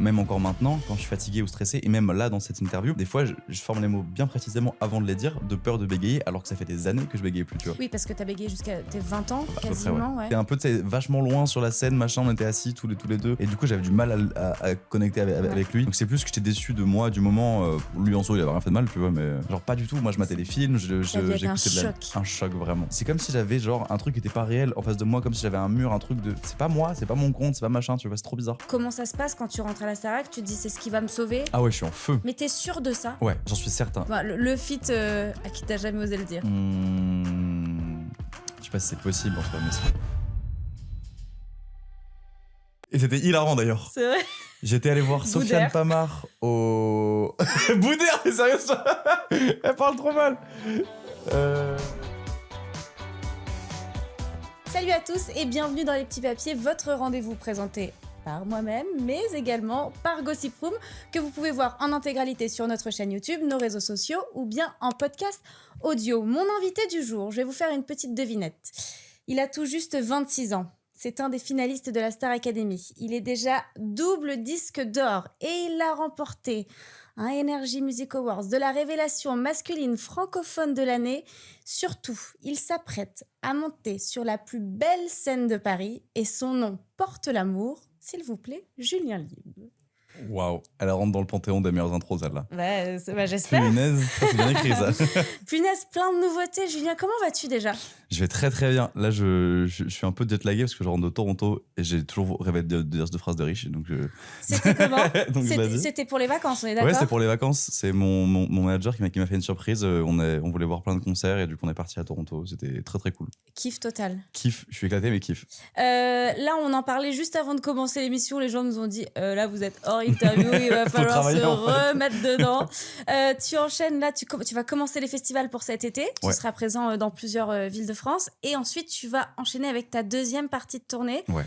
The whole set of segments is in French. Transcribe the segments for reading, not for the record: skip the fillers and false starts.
même encore maintenant, quand je suis fatigué ou stressé, et même là dans cette interview, des fois je forme les mots bien précisément avant de les dire, de peur de bégayer, alors que ça fait des années que je bégaye plus, tu vois. Oui, parce que t'as bégayé jusqu'à tes 20 ans, À peu quasiment, près, ouais. T'es un peu, tu sais, vachement loin sur la scène, machin, on était assis tous les deux, et du coup j'avais du mal à connecter avec lui. Donc c'est plus que j'étais déçu de moi du moment. Lui en soi il avait rien fait de mal, tu vois, mais genre pas du tout. Moi je matais des films, j'écoutais un choc vraiment. C'est comme si j'avais genre un truc qui était pas réel en face de moi, comme si j'avais un mur, un truc de c'est pas moi, c'est pas mon compte, c'est pas machin, tu vois, c'est trop bizarre. Comment ça se passe quand tu rentres à la Starac? Tu te dis c'est ce qui va me sauver? Ah ouais, je suis en feu. Mais t'es sûr de ça? Ouais, j'en suis certain. Bah, le feat à qui t'as jamais osé le dire. Je sais pas si c'est possible en soi, mais et c'était hilarant d'ailleurs. C'est vrai. J'étais allé voir Sofiane Pamart au... Boudère, mais sérieux, elle parle trop mal. Salut à tous et bienvenue dans Les Petits Papiers, votre rendez-vous présenté par moi-même, mais également par Gossip Room, que vous pouvez voir en intégralité sur notre chaîne YouTube, nos réseaux sociaux ou bien en podcast audio. Mon invité du jour, je vais vous faire une petite devinette. Il a tout juste 26 ans. C'est un des finalistes de la Star Academy. Il est déjà double disque d'or et il a remporté un Energy Music Awards de la révélation masculine francophone de l'année. Surtout, il s'apprête à monter sur la plus belle scène de Paris et son nom porte l'amour. S'il vous plaît, Julien Libre. Waouh, elle rentre dans le panthéon des meilleures intros, celle-là. J'espère. Punaise, c'est bien écrit ça. Punaise, plein de nouveautés. Julien, comment vas-tu déjà ? Je vais très très bien. Là, je suis un peu jetlagué parce que je rentre de Toronto et j'ai toujours rêvé de dire cette phrase de riche. Donc C'était comment? Donc C'était pour les vacances, on est d'accord? Ouais, c'est pour les vacances. C'est mon manager qui m'a fait une surprise. On voulait voir plein de concerts et du coup, on est parti à Toronto. C'était très très cool. Kiff total. Kiff, je suis éclaté, mais kiff. Là, on en parlait juste avant de commencer l'émission. Les gens nous ont dit là, vous êtes hors interview, il va falloir se remettre dedans. Tu enchaînes là, tu vas commencer les festivals pour cet été. Tu seras présent dans plusieurs villes de France. Et ensuite, tu vas enchaîner avec ta deuxième partie de tournée. Ouais.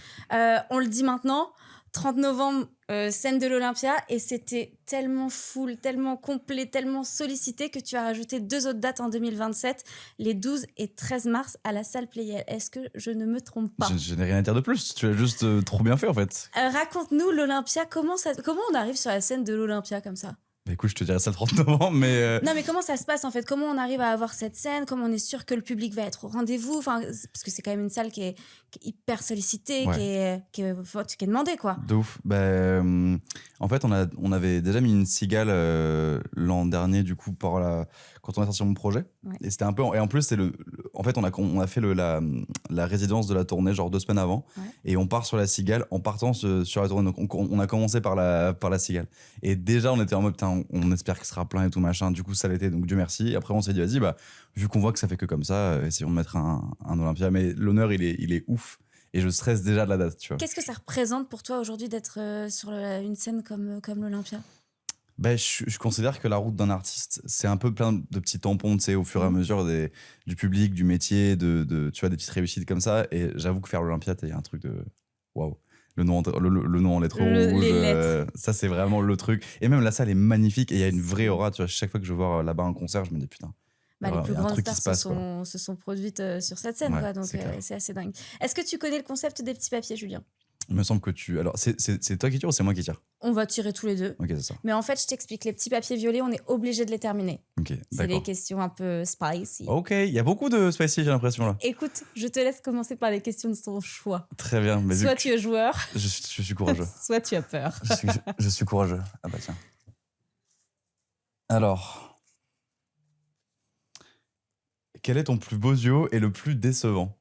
On le dit maintenant, 30 novembre, scène de l'Olympia. Et c'était tellement full, tellement complet, tellement sollicité que tu as rajouté 2 autres dates en 2027, les 12 et 13 mars à la salle Playel. Est-ce que je ne me trompe pas? Je n'ai rien à dire de plus. Tu as juste trop bien fait en fait. Raconte-nous l'Olympia. Comment on arrive sur la scène de l'Olympia comme ça? Bah écoute, je te dirais ça le 30 novembre, mais... Non, mais comment ça se passe en fait? Comment on arrive à avoir cette scène? Comment on est sûr que le public va être au rendez-vous? Enfin, parce que c'est quand même une salle qui est hyper sollicitée, ouais. qui est demandée, quoi. De ouf. En fait, on avait déjà mis une cigale l'an dernier, du coup, quand on est sorti sur mon projet. Ouais. Et c'était un peu... Et en plus, en fait, on a fait la résidence de la tournée, genre 2 semaines avant. Ouais. Et on part sur la cigale en partant sur la tournée. Donc, on a commencé par la cigale. Et déjà, on était en mode, putain, on espère qu'il sera plein et tout, machin. Du coup, ça l'était, donc Dieu merci. Après, on s'est dit, vas-y, vu qu'on voit que ça fait que comme ça, essayons de mettre un Olympia. Mais l'honneur, il est ouf. Et je stresse déjà de la date, tu vois. Qu'est-ce que ça représente pour toi aujourd'hui d'être sur une scène comme l'Olympia? Je considère que la route d'un artiste, c'est un peu plein de petits tampons, tu sais, au fur et à mesure du public, du métier, tu vois, des petites réussites comme ça. Et j'avoue que faire l'Olympia, il y a un truc de waouh. Le nom en lettres rouges, les lettres. Ça c'est vraiment le truc. Et même la salle est magnifique et il y a une vraie aura, tu vois. Chaque fois que je vois là-bas un concert, je me dis putain. Les plus grandes stars se sont produites sur cette scène, ouais, quoi, donc c'est assez dingue. Est-ce que tu connais le concept des petits papiers, Julien? Il me semble que Alors, c'est toi qui tire ou c'est moi qui tire? On va tirer tous les deux. Ok, c'est ça. Mais en fait, je t'explique, les petits papiers violets, on est obligé de les terminer. Ok, d'accord. C'est les questions un peu spicy. Ok, il y a beaucoup de spicy, j'ai l'impression là. Écoute, je te laisse commencer par les questions de ton choix. Très bien. Mais soit tu es joueur. Je suis courageux. Soit tu as peur. Je suis courageux. Ah bah tiens. Alors... Quel est ton plus beau duo et le plus décevant?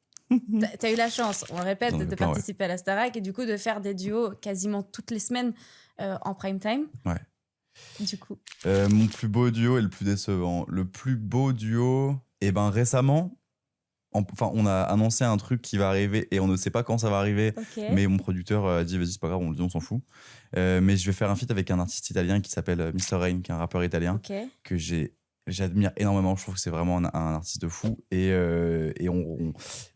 T'as eu la chance, on le répète, de participer à la Starac et du coup de faire des duos quasiment toutes les semaines en prime time. Ouais. Du coup. Mon plus beau duo et le plus décevant. Le plus beau duo, récemment, on a annoncé un truc qui va arriver et on ne sait pas quand ça va arriver. Okay. Mais mon producteur a dit vas-y, c'est pas grave, on le dit, on s'en fout. Mais je vais faire un feat avec un artiste italien qui s'appelle Mr. Rain, qui est un rappeur italien que j'admire énormément. Je trouve que c'est vraiment un artiste de fou. Et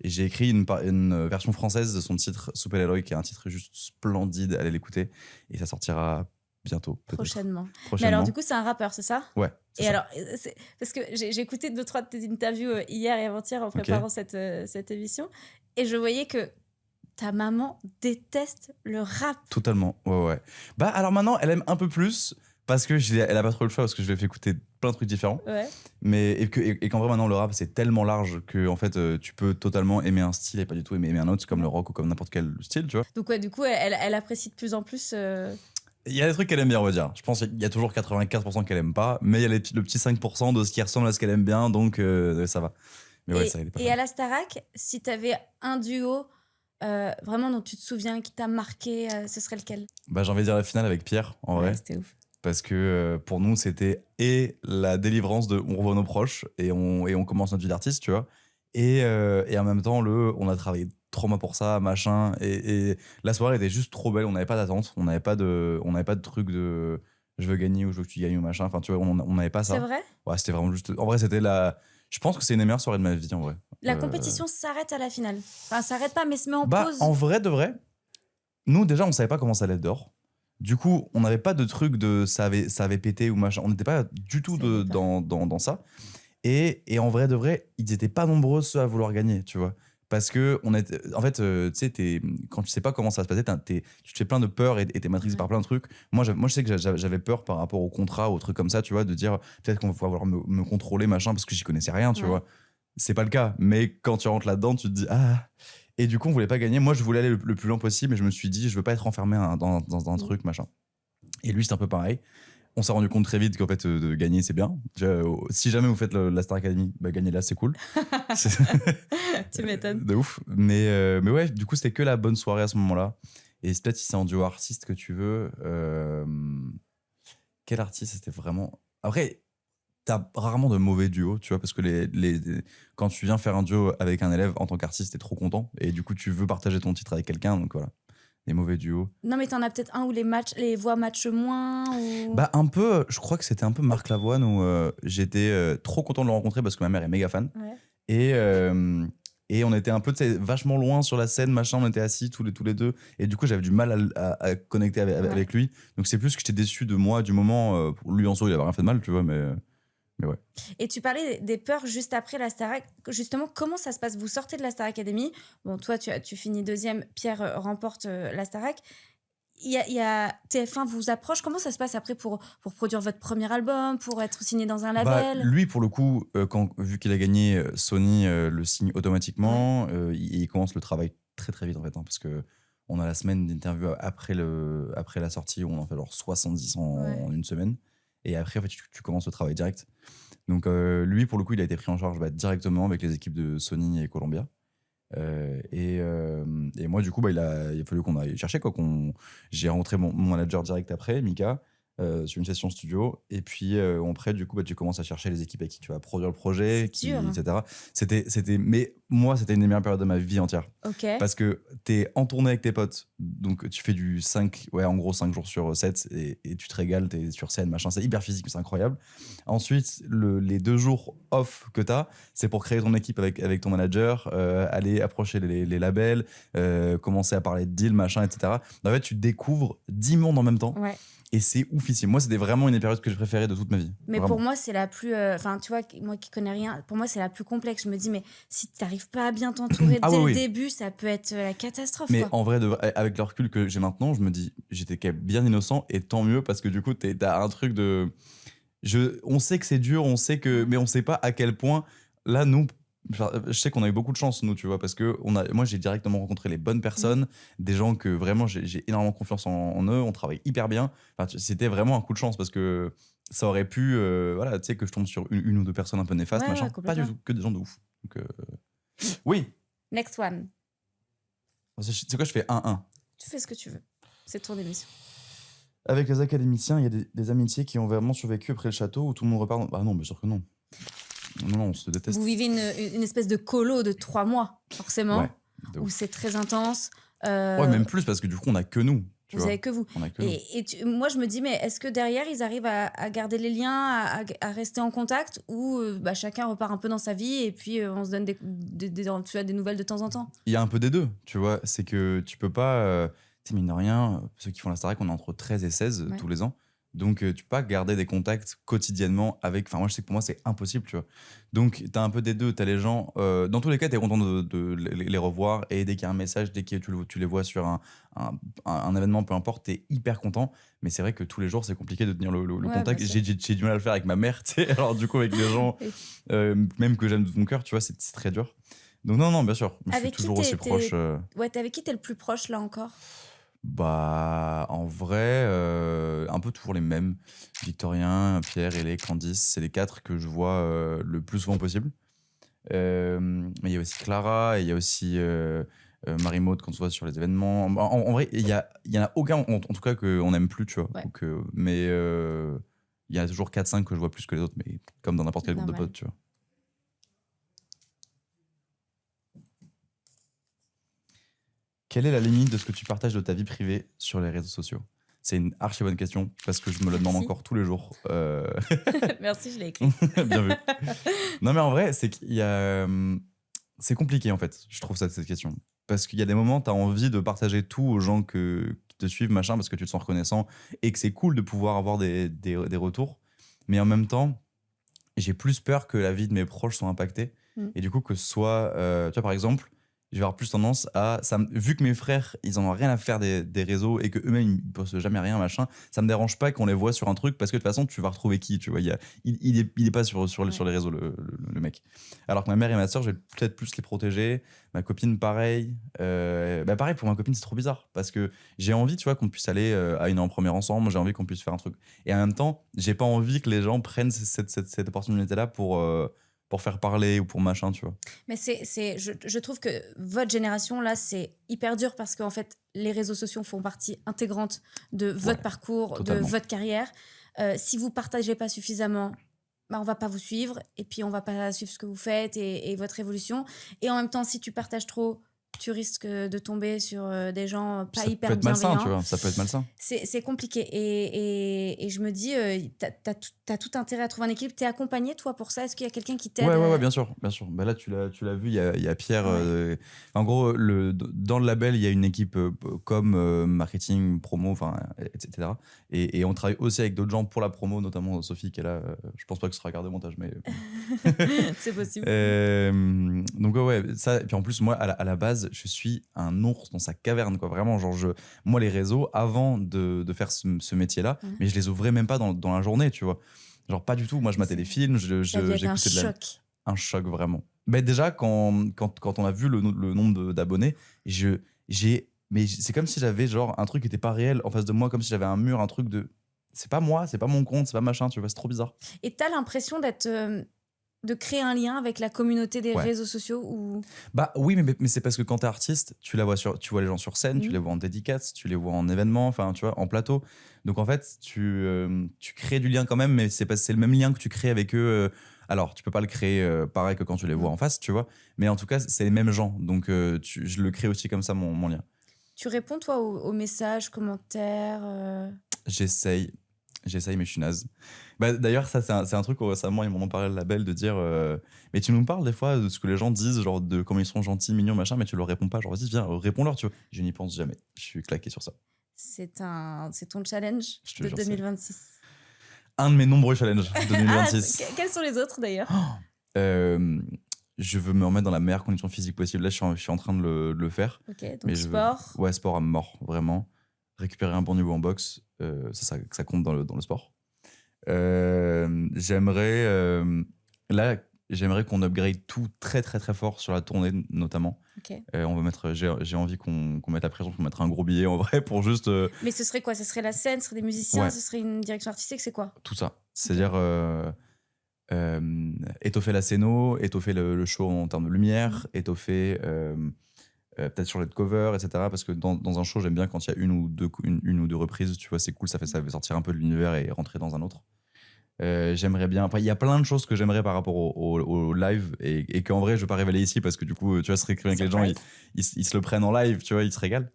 j'ai écrit une version française de son titre Soupe Eloy, qui est un titre juste splendide. Allez l'écouter. Et ça sortira bientôt. Prochainement. Mais alors, du coup, c'est un rappeur, c'est ça? Ouais. Et alors, parce que j'ai écouté 2-3 de tes interviews hier et avant-hier en préparant cette émission. Et je voyais que ta maman déteste le rap. Totalement, ouais. Bah alors maintenant, elle aime un peu plus parce que elle a pas trop le choix parce que je lui ai fait écouter plein de trucs différents. Ouais. Mais et qu'en vrai maintenant le rap c'est tellement large que en fait tu peux totalement aimer un style et pas du tout aimer un autre, comme le rock ou comme n'importe quel style, tu vois. Donc ouais, du coup, elle apprécie de plus en plus. Il y a des trucs qu'elle aime bien, on va dire. Je pense qu'il y a toujours 95% qu'elle aime pas, mais il y a le petit 5% de ce qui ressemble à ce qu'elle aime bien, donc ça va. Mais ouais, ça elle est pas Et fan. à la Starac, si t'avais un duo vraiment dont tu te souviens, qui t'a marqué, ce serait lequel? Bah j'ai envie de dire la finale avec Pierre en vrai. C'était ouf. Parce que pour nous, c'était et la délivrance de on revoit nos proches et on commence notre vie d'artiste, tu vois. Et en même temps, on a travaillé 3 mois pour ça, machin. Et la soirée était juste trop belle. On n'avait pas d'attente. On n'avait pas de truc de je veux gagner ou je veux que tu gagnes ou machin. Enfin, tu vois, on n'avait pas ça. C'est vrai? Ouais, c'était vraiment juste. En vrai, je pense que c'est une des meilleures soirées de ma vie, en vrai. La compétition s'arrête à la finale. Enfin, s'arrête pas, mais se met en Bah, pause. en vrai de vrai, nous, déjà, on savait pas comment ça allait être dehors. Du coup, on n'avait pas de truc de ça avait pété ou machin. On n'était pas du tout dans ça. Et en vrai de vrai, ils étaient pas nombreux ceux à vouloir gagner, tu vois. Parce que en fait, tu sais, quand tu sais pas comment ça va se passer, tu te fais plein de peurs et t'es matrixé par plein de trucs. Moi, je sais que j'avais peur par rapport au contrat, aux trucs comme ça, tu vois, de dire peut-être qu'on va pouvoir me contrôler, machin, parce que j'y connaissais rien, tu vois. C'est pas le cas. Mais quand tu rentres là-dedans, tu te dis ah. Et du coup, on voulait pas gagner. Moi, je voulais aller le plus loin possible, mais je me suis dit, je veux pas être enfermé dans un truc, machin. Et lui, c'est un peu pareil. On s'est rendu compte très vite qu'en fait, de gagner, c'est bien. Si jamais vous faites la Star Academy, bah, gagnez là, c'est cool. Tu m'étonnes. De ouf. Mais ouais, du coup, c'était que la bonne soirée à ce moment-là. Et peut-être si c'est en duo artiste que tu veux. Quel artiste c'était vraiment. Après, t'as rarement de mauvais duos, tu vois, parce que quand tu viens faire un duo avec un élève en tant qu'artiste, t'es trop content. Et du coup, tu veux partager ton titre avec quelqu'un, donc voilà. Les mauvais duos. Non, mais t'en as peut-être un où les voix matchent moins ou... Bah, un peu, je crois que c'était un peu Marc Lavoine où j'étais trop content de le rencontrer parce que ma mère est méga fan. Ouais. Et on était un peu vachement loin sur la scène, machin, on était assis tous les deux. Et du coup, j'avais du mal à connecter avec lui. Donc, c'est plus que j'étais déçu de moi, du moment. Lui, en soi, il avait rien fait de mal, tu vois, mais ouais. Et tu parlais des peurs juste après la Starac. Justement, comment ça se passe? Vous sortez de la Star Academy. Bon, toi, tu finis deuxième. Pierre remporte la Starac. Il y a TF1 vous approche. Comment ça se passe après pour produire votre premier album, pour être signé dans un label? Lui, pour le coup, vu qu'il a gagné, Sony le signe automatiquement. Il commence le travail très très vite en fait, hein, parce que on a la semaine d'interview après la sortie où on en fait genre 70 en une semaine. Et après, en fait, tu commences le travail direct. Donc, lui, pour le coup, il a été pris en charge directement avec les équipes de Sony et Columbia. Et moi, du coup, il a fallu qu'on aille chercher, quoi. J'ai rencontré mon manager direct après, Mika, sur une session studio. Et puis, après, du coup, tu commences à chercher les équipes avec qui tu vas produire le projet, etc. Mais moi, c'était une des meilleures périodes de ma vie entière. Okay. Parce que t'es en tournée avec tes potes, donc tu fais du 5 jours sur 7 et tu te régales, t'es sur scène, machin. C'est hyper physique, c'est incroyable. Ensuite, les 2 jours off que t'as, c'est pour créer ton équipe avec ton manager, aller approcher les labels, commencer à parler de deal, machin, etc. En fait, tu découvres 10 mondes en même temps. Ouais. Et c'est oufissime. Moi, c'était vraiment une des périodes que je préférais de toute ma vie. Mais vraiment. pour moi, c'est la plus... Enfin, tu vois, moi qui connais rien, pour moi, c'est la plus complexe. Je me dis, mais si t'arrives pas à bien t'entourer dès le début, ça peut être la catastrophe. Mais quoi. en vrai, avec le recul que j'ai maintenant, je me dis, j'étais quand même bien innocent et tant mieux parce que du coup, t'as un truc de... On sait que c'est dur, mais on sait pas à quel point... Là, nous... Je sais qu'on a eu beaucoup de chance, nous, tu vois, parce que moi, j'ai directement rencontré les bonnes personnes, des gens que vraiment, j'ai énormément confiance en eux, on travaille hyper bien. Enfin, c'était vraiment un coup de chance parce que ça aurait pu, voilà, tu sais, que je tombe sur une ou deux personnes un peu néfastes, machin. Pas du tout, que des gens de ouf. Donc, oui. Next one. C'est quoi, je fais 1-1. Tu fais ce que tu veux. C'est ton émission. Avec les académiciens, il y a des amitiés qui ont vraiment survécu après le château où tout le monde repart. Ah non, bien sûr que non. Non, on se déteste. Vous vivez une espèce de colo de 3 mois, forcément, où c'est très intense. Ouais, même plus, parce que du coup, on a que nous. Vous avez que vous. Moi, je me dis, mais est-ce que derrière, ils arrivent à garder les liens, à rester en contact, ou chacun repart un peu dans sa vie et puis on se donne des nouvelles de temps en temps? Il y a un peu des deux, tu vois. C'est que tu peux pas... tu sais, mine de rien, ceux qui font la Starac, on est entre 13 et 16 tous les ans. Donc, tu peux pas garder des contacts quotidiennement avec. Enfin, moi, je sais que pour moi, c'est impossible, tu vois. Donc, tu as un peu des deux. Tu as les gens. Dans tous les cas, tu es content de les revoir. Et dès qu'il y a un message, dès que tu les vois sur un, un événement, peu importe, tu es hyper content. Mais c'est vrai que tous les jours, c'est compliqué de tenir le Ouais, contact. bien sûr. J'ai du mal à le faire avec ma mère, tu sais. Alors, du coup, avec les gens, Oui. même que j'aime de mon cœur, tu vois, c'est très dur. Donc, non, non, bien sûr. Je suis Avec qui toujours aussi proche. Ouais, t'es avec qui t'es le plus proche là encore? Bah, en vrai, un peu toujours les mêmes. Victorien, Pierre, Hélé, Candice, c'est les 4 que je vois le plus souvent possible. Mais il y a aussi Clara, et il y a aussi Marie-Maude quand on se voit sur les événements. En vrai, il y en a aucun, en tout cas, qu'on n'aime plus, tu vois. Ouais. Mais il y en a toujours 4-5 que je vois plus que les autres, mais comme dans n'importe quel groupe de Normal. potes, tu vois. Quelle est la limite de ce que tu partages de ta vie privée sur les réseaux sociaux? C'est une archi bonne question parce que je me la demande Merci. encore tous les jours. Merci, je l'ai écrit. Bien vu. Non, mais en vrai, c'est qu'il y a. C'est compliqué en fait, je trouve ça, cette question. Parce qu'il y a des moments, tu as envie de partager tout aux gens qui te suivent, machin, parce que tu te sens reconnaissant et que c'est cool de pouvoir avoir des retours. Mais en même temps, j'ai plus peur que la vie de mes proches soit impactée. Et du coup, que ce soit. Tu vois, par exemple, je vais avoir plus tendance à. Vu que mes frères, ils en ont rien à faire des réseaux et qu'eux-mêmes, ils postent jamais rien, machin, ça me dérange pas qu'on les voit sur un truc parce que de toute façon, tu vas retrouver qui, tu vois. Il est pas sur les réseaux, le mec. Alors que ma mère et ma soeur, je vais peut-être plus les protéger. Ma copine, pareil. Bah pareil, pour ma copine, c'est trop bizarre parce que j'ai envie, tu vois, qu'on puisse aller à une en première ensemble. J'ai envie qu'on puisse faire un truc. Et en même temps, j'ai pas envie que les gens prennent cette opportunité-là pour faire parler ou pour machin, tu vois. Mais je trouve que votre génération, là, c'est hyper dur parce qu'en fait, les réseaux sociaux font partie intégrante de votre Ouais, parcours, totalement. de votre carrière. Si vous partagez pas suffisamment, bah, on va pas vous suivre et puis on va pas suivre ce que vous faites et votre évolution. Et en même temps, si tu partages trop, tu risques de tomber sur des gens pas Ça peut hyper être malsain, tu bienveillants. vois. Ça peut être malsain. C'est compliqué. Et je me dis, t'as tout intérêt à trouver un équilibre. T'es accompagné, toi, pour ça? Est-ce qu'il y a quelqu'un qui t'aide Ouais, bien sûr, bien sûr. Bah là, tu l'as vu, il y a Pierre. Ouais. En gros, dans le label, il y a une équipe com, marketing, promo, enfin, etc. Et on travaille aussi avec d'autres gens pour la promo, notamment Sophie qui est là. Je pense pas que ce sera gardé au montage, mais. C'est possible. Donc ouais, ça. Et puis en plus, moi, à la base, je suis un ours dans sa caverne, quoi. Vraiment, genre, moi, les réseaux, avant de faire ce métier-là, mais je les ouvrais même pas dans la journée, tu vois. Genre, pas du tout. Moi, je matais des films, Ça a dû être un j'écoutais choc. un choc, vraiment. Mais déjà, quand on a vu le nombre d'abonnés, mais c'est comme si j'avais genre un truc qui était pas réel en face de moi, comme si j'avais un mur, un truc de. C'est pas moi, c'est pas mon compte, c'est pas machin, tu vois, c'est trop bizarre. Et t'as l'impression de créer un lien avec la communauté des Ouais. réseaux sociaux ou... Bah oui, mais c'est parce que quand t'es artiste, tu vois les gens sur scène, tu les vois en dédicace, tu les vois en événement, enfin, tu vois, en plateau. Donc en fait, tu crées du lien quand même, mais c'est le même lien que tu crées avec eux. Alors, tu peux pas le créer pareil que quand tu les vois en face, tu vois, mais en tout cas, c'est les mêmes gens. Donc je le crée aussi comme ça, mon lien. Tu réponds, toi, aux messages, commentaires J'essaye, mais je suis naze. Bah, d'ailleurs, ça, c'est un truc où récemment, ils m'en ont parlé à la label de dire mais tu nous parles des fois de ce que les gens disent, genre de comment ils sont gentils, mignons, machin, mais tu leur réponds pas. Genre, vas-y, viens, réponds-leur, tu vois. Je n'y pense jamais. Je suis claqué sur ça. C'est ton challenge Je te de jure, 2026. un de mes nombreux challenges de Ah, 2026. quels sont les autres, d'ailleurs? Je veux me remettre dans la meilleure condition physique possible. Là, je suis en train de le faire. Ok, donc Mais sport. Ouais, sport à mort, vraiment. Récupérer un bon niveau en boxe, ça compte dans le sport. J'aimerais qu'on upgrade tout très très très fort sur la tournée notamment. Ok. J'ai envie qu'on mette la pression pour mettre un gros billet en vrai pour juste Mais ce serait quoi? Ce serait la scène, ce serait des musiciens, Ouais. ce serait une direction artistique, c'est quoi? tout ça. C'est-à-dire étoffer la scéno, étoffer le show en termes de lumière, étoffer peut-être sur les covers, etc. Parce que dans un show, j'aime bien quand il y a une ou deux reprises, tu vois, c'est cool, ça fait sortir un peu de l'univers et rentrer dans un autre. J'aimerais bien. Enfin, il y a plein de choses que j'aimerais par rapport au live et qu'en vrai, je vais pas révéler ici parce que du coup, tu vois, ce serait bien que les gens ils se le prennent en live, tu vois, ils se régalent.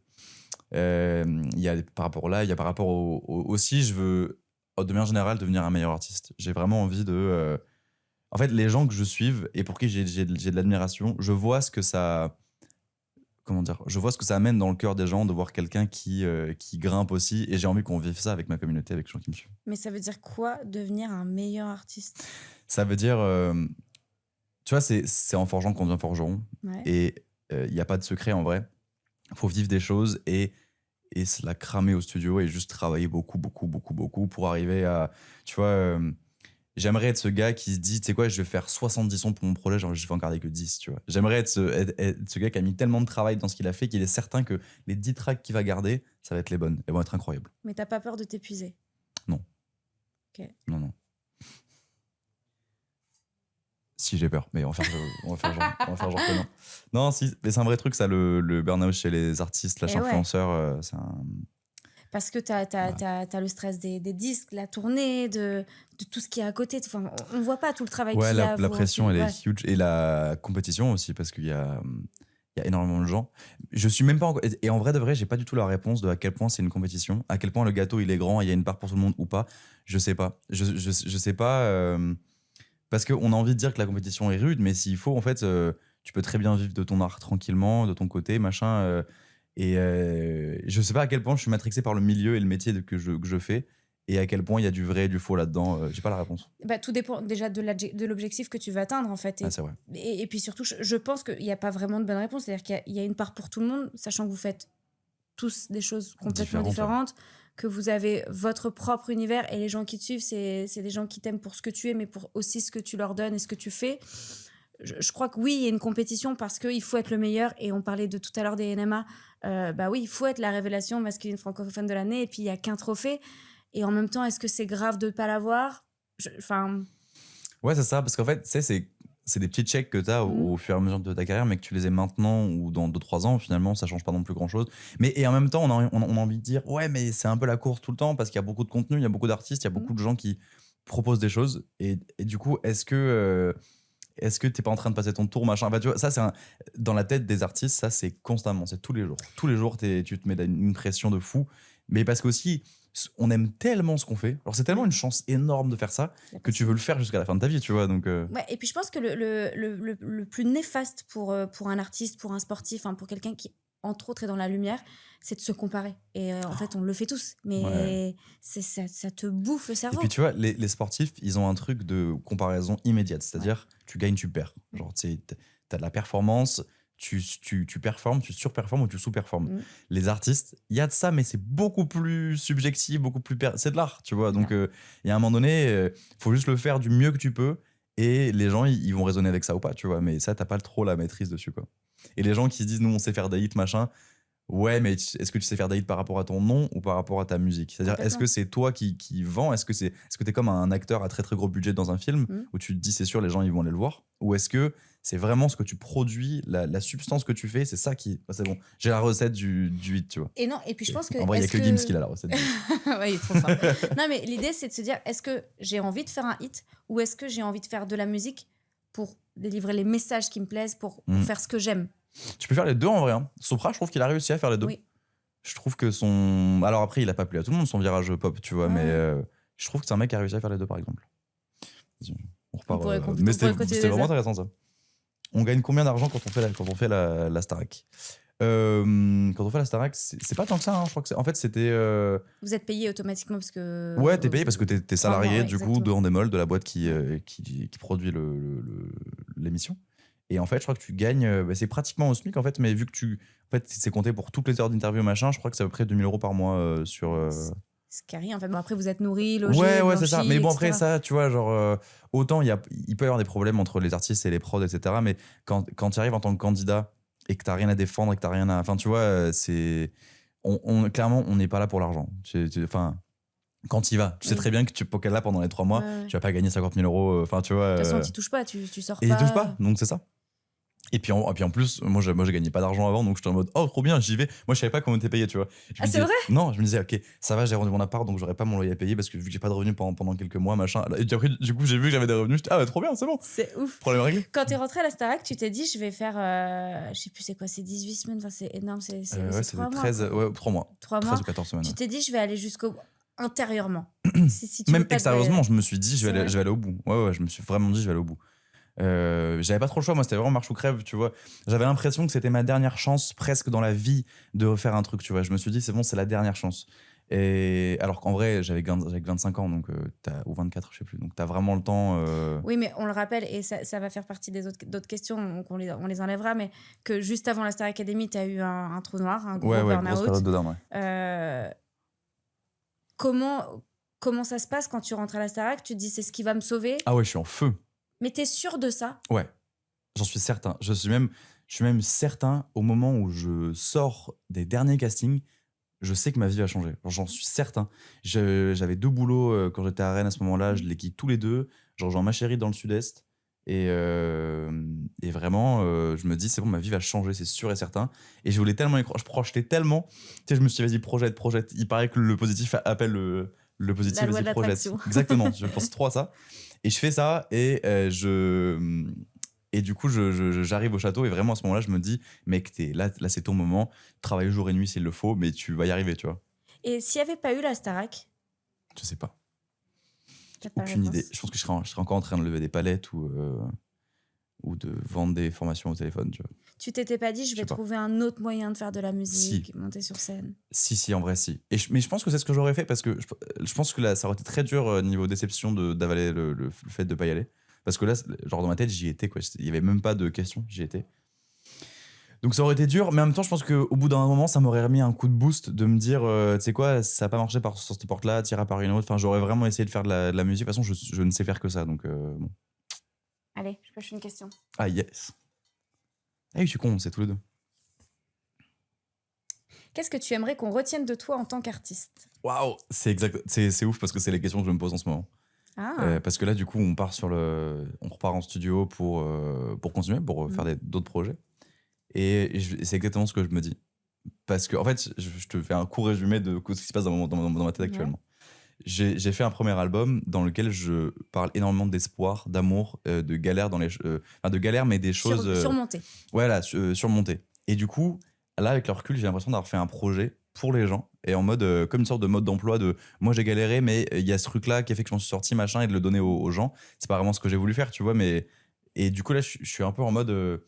Il y a par rapport au live, il y a par rapport aussi, je veux de manière générale devenir un meilleur artiste. J'ai vraiment envie de. En fait, les gens que je suive et pour qui j'ai de l'admiration, je vois ce que ça. comment dire, je vois ce que ça amène dans le cœur des gens de voir quelqu'un qui grimpe aussi, et j'ai envie qu'on vive ça avec ma communauté, avec les gens qui me suivent. Mais ça veut dire quoi, devenir un meilleur artiste? Ça veut dire, tu vois, c'est en forgeant qu'on devient forgeron, Ouais. et il n'y a pas de secret en vrai. Il faut vivre des choses et se la cramer au studio et juste travailler beaucoup, beaucoup, beaucoup, beaucoup pour arriver à, tu vois, j'aimerais être ce gars qui se dit, tu sais quoi, je vais faire 70 sons pour mon projet, genre je vais en garder que 10, tu vois. J'aimerais être ce gars qui a mis tellement de travail dans ce qu'il a fait qu'il est certain que les 10 tracks qu'il va garder, ça va être les bonnes. Elles vont être incroyables. Mais t'as pas peur de t'épuiser? Non. Ok. Non. Si, j'ai peur, mais on va faire genre que non. Non, si, mais c'est un vrai truc, ça, le burn-out chez les artistes, influenceurs, c'est un... Parce que t'as le stress des disques, la tournée, de tout ce qui est à côté. Enfin, on voit pas tout le travail qu'il y a. La pression, elle est huge. Et la compétition aussi, parce qu'il y a énormément de gens. Je suis même pas encore... Et en vrai de vrai, j'ai pas du tout la réponse de à quel point c'est une compétition, à quel point le gâteau il est grand, il y a une part pour tout le monde ou pas. Je sais pas. Je sais pas... Parce qu'on a envie de dire que la compétition est rude, mais s'il faut, en fait, tu peux très bien vivre de ton art tranquillement, de ton côté, machin. Et je sais pas à quel point je suis matrixé par le milieu et le métier que je fais, et à quel point il y a du vrai et du faux là-dedans. J'ai pas la réponse. Bah, tout dépend déjà de l'objectif que tu vas atteindre, en fait. C'est vrai. Et puis surtout, je pense qu'il n'y a pas vraiment de bonne réponse. C'est-à-dire qu'il y a une part pour tout le monde, sachant que vous faites tous des choses complètement différentes, que vous avez votre propre univers, et les gens qui te suivent, c'est des gens qui t'aiment pour ce que tu es, mais pour aussi ce que tu leur donnes et ce que tu fais. Je crois que oui, il y a une compétition parce qu'il faut être le meilleur, et on parlait de tout à l'heure des NMA. Bah oui, il faut être la révélation masculine francophone de l'année, et puis il n'y a qu'un trophée. Et en même temps, est-ce que c'est grave de ne pas l'avoir? Ouais, c'est ça, parce qu'en fait, tu sais, c'est des petits checks que tu as au fur et à mesure de ta carrière, mais que tu les aies maintenant ou dans 2-3 ans, finalement, ça change pas non plus grand-chose. Et en même temps, on a envie de dire, ouais, mais c'est un peu la course tout le temps, parce qu'il y a beaucoup de contenu, il y a beaucoup d'artistes, il y a beaucoup de gens qui proposent des choses. Et du coup, est-ce que t'es pas en train de passer ton tour, machin? Enfin, tu vois, ça, dans la tête des artistes, ça, c'est constamment, c'est tous les jours. Tous les jours, tu te mets une pression de fou. Mais parce qu'aussi, on aime tellement ce qu'on fait. Alors, c'est tellement une chance énorme de faire ça que tu veux le faire jusqu'à la fin de ta vie, tu vois. Donc, ouais, et puis je pense que le plus néfaste pour un artiste, pour un sportif, pour quelqu'un qui, entre autres, est dans la lumière, c'est de se comparer. Et en fait, on le fait tous. Mais ça te bouffe le cerveau. Et puis, tu vois, les sportifs, ils ont un truc de comparaison immédiate. C'est-à-dire, tu gagnes, tu perds. Genre, tu as de la performance, tu performes, tu surperformes ou tu sous-performes. Les artistes, il y a de ça, mais c'est beaucoup plus subjectif, beaucoup plus... C'est de l'art, tu vois. Donc, il y a un moment donné, faut juste le faire du mieux que tu peux, et les gens, ils vont raisonner avec ça ou pas, tu vois. Mais ça, t'as pas trop la maîtrise dessus, quoi. Et les gens qui se disent, nous, on sait faire des hits, machin... Ouais, mais est-ce que tu sais faire des hits par rapport à ton nom ou par rapport à ta musique? C'est-à-dire, est-ce que c'est toi qui vends? Est-ce que t'es comme un acteur à très très gros budget dans un film où tu te dis, c'est sûr, les gens ils vont aller le voir? Ou est-ce que c'est vraiment ce que tu produis, la substance que tu fais, c'est ça qui... c'est bon, j'ai la recette du hit, tu vois. Et non, et puis je pense que... En vrai, il n'y a que Gims qui a la recette. Ouais, il est trop fort. Non, mais l'idée, c'est de se dire, est-ce que j'ai envie de faire un hit, ou est-ce que j'ai envie de faire de la musique pour délivrer les messages qui me plaisent, pour faire ce que j'aime? Tu peux faire les deux en vrai. Hein. Sopra, je trouve qu'il a réussi à faire les deux. Oui. Je trouve que son... Alors après, il a pas plu à tout le monde, son virage pop, tu vois, mais je trouve que c'est un mec qui a réussi à faire les deux, par exemple. On repart. Mais c'était vraiment intéressant, ça. On gagne combien d'argent quand on fait la Starac? Quand on fait la Starac, c'est pas tant que ça, hein. Je crois que en fait, c'était... Vous êtes payé automatiquement parce que... Ouais, t'es payé parce que t'es salarié, du coup, de Endemol, de la boîte qui produit l'émission. Et en fait, je crois que tu gagnes, c'est pratiquement au SMIC en fait, mais vu que en fait, c'est compté pour toutes les heures d'interview, machin, je crois que c'est à peu près 2 000 € par mois sur. C'est carré en fait. Bon, après, vous êtes nourri, logé. Ouais, c'est ça. Mais bon, après, ça, tu vois, genre, autant il peut y avoir des problèmes entre les artistes et les prods, etc. Mais quand tu arrives en tant que candidat et que t'as rien à défendre et que t'as rien à. Enfin, tu vois, c'est. Clairement, on n'est pas là pour l'argent. Enfin. Quand tu y vas, tu sais très bien que tu es là pendant les 3 mois, tu vas pas gagner 50 000 €. Enfin, tu vois. De toute façon, tu touches pas, tu sors pas. Et ils touchent pas, donc c'est ça. Et puis en plus, moi j'ai gagné pas d'argent avant, donc j'étais en mode oh trop bien, j'y vais. Moi je savais pas comment t'es payé, tu vois. C'est vrai? Non, je me disais ok, ça va, j'ai rendu mon appart, donc j'aurais pas mon loyer à payer parce que vu que j'ai pas de revenus pendant quelques mois, machin. Et puis après, du coup, j'ai vu que j'avais des revenus, j'étais ah bah, trop bien, c'est bon. C'est ouf. Problème réglé. Quand t'es rentré à la Starac, tu t'es dit je vais faire, je sais plus c'est quoi, c'est 18 semaines, enfin c'est énorme, c'est ouais, c'est 13, ouais, 3 mois. 13 ou 14 semaines. Tu t'es dit je vais aller jusqu'au intérieurement. Si tu même extérieurement, je me suis dit je vais aller au bout. Ouais, je me suis vraiment dit je vais aller au bout. J'avais pas trop le choix, moi c'était vraiment marche ou crève, tu vois. J'avais l'impression que c'était ma dernière chance presque dans la vie de refaire un truc, tu vois. Je me suis dit c'est bon, c'est la dernière chance. Et alors qu'en vrai j'avais 25 ans donc ou 24, je sais plus. Donc t'as vraiment le temps. Oui, mais on le rappelle, et ça va faire partie des d'autres questions, donc on les enlèvera, mais que juste avant la Star Academy, tu as eu un trou noir, un gros Ouais, grosse burn-out. période de down, ouais. Comment ça se passe quand tu rentres à la Starac? Tu te dis c'est ce qui va me sauver, Ah ouais, je suis en feu. mais t'es sûr de ça? Ouais, j'en suis certain. Je suis même certain au moment où je sors des derniers castings, je sais que ma vie va changer. Genre, j'en suis certain. J'avais 2 boulots quand j'étais à Rennes à ce moment-là, je les quitte tous les 2. Je rejoins ma chérie dans le sud-est. Et vraiment, je me dis, c'est bon, ma vie va changer, c'est sûr et certain. Et je voulais tellement je projetais tellement. Tu sais, je me suis dit, vas-y, projette. Il paraît que le positif appelle le positif, La loi vas-y, de projette. l'attraction. Exactement, je pense trop à ça. Et je fais ça, et du coup, j'arrive au château, et vraiment à ce moment-là, je me dis, mec, là, c'est ton moment, travaille jour et nuit s'il le faut, mais tu vas y arriver, tu vois. Et s'il n'y avait pas eu la Starac, Je sais pas. t'as pas la Aucune réponse. idée. Je pense que je serais encore en train de lever des palettes ou de vendre des formations au téléphone, tu vois. Tu t'étais pas dit, je Je vais sais pas. trouver un autre moyen de faire de la musique, monter sur scène? Si, en vrai, si. Mais je pense que c'est ce que j'aurais fait parce que je pense que là, ça aurait été très dur niveau déception d'avaler le fait de pas y aller. Parce que là, genre dans ma tête, j'y étais, quoi. Il y avait même pas de question, j'y étais. Donc ça aurait été dur, mais en même temps, je pense qu'au bout d'un moment, ça m'aurait remis un coup de boost de me dire, tu sais quoi, ça n'a pas marché sur cette porte-là, t'iras par une autre. Enfin, j'aurais vraiment essayé de faire de la musique. De toute façon, je ne sais faire que ça, donc bon. Allez, je pêche une question. Ah, yes. Ah oui, je suis con, c'est tous les deux. Qu'est-ce que tu aimerais qu'on retienne de toi en tant qu'artiste? Waouh, c'est exact, c'est ouf parce que c'est les questions que je me pose en ce moment. Ah, Parce que là, du coup, on repart en studio pour continuer, pour faire d'autres projets. Et c'est exactement ce que je me dis. Parce que, en fait, je te fais un court résumé de ce qui se passe dans ma tête actuellement. J'ai fait un premier album dans lequel je parle énormément d'espoir, d'amour, de galère de galère, mais des choses surmonter. ouais, là, surmonter. Et du coup, là, avec le recul, j'ai l'impression d'avoir fait un projet pour les gens et en mode comme une sorte de mode d'emploi de moi j'ai galéré, mais il y a ce truc là qui a fait que je m'en suis sorti, machin, et de le donner aux gens. C'est pas vraiment ce que j'ai voulu faire, tu vois, mais et du coup là je suis un peu en mode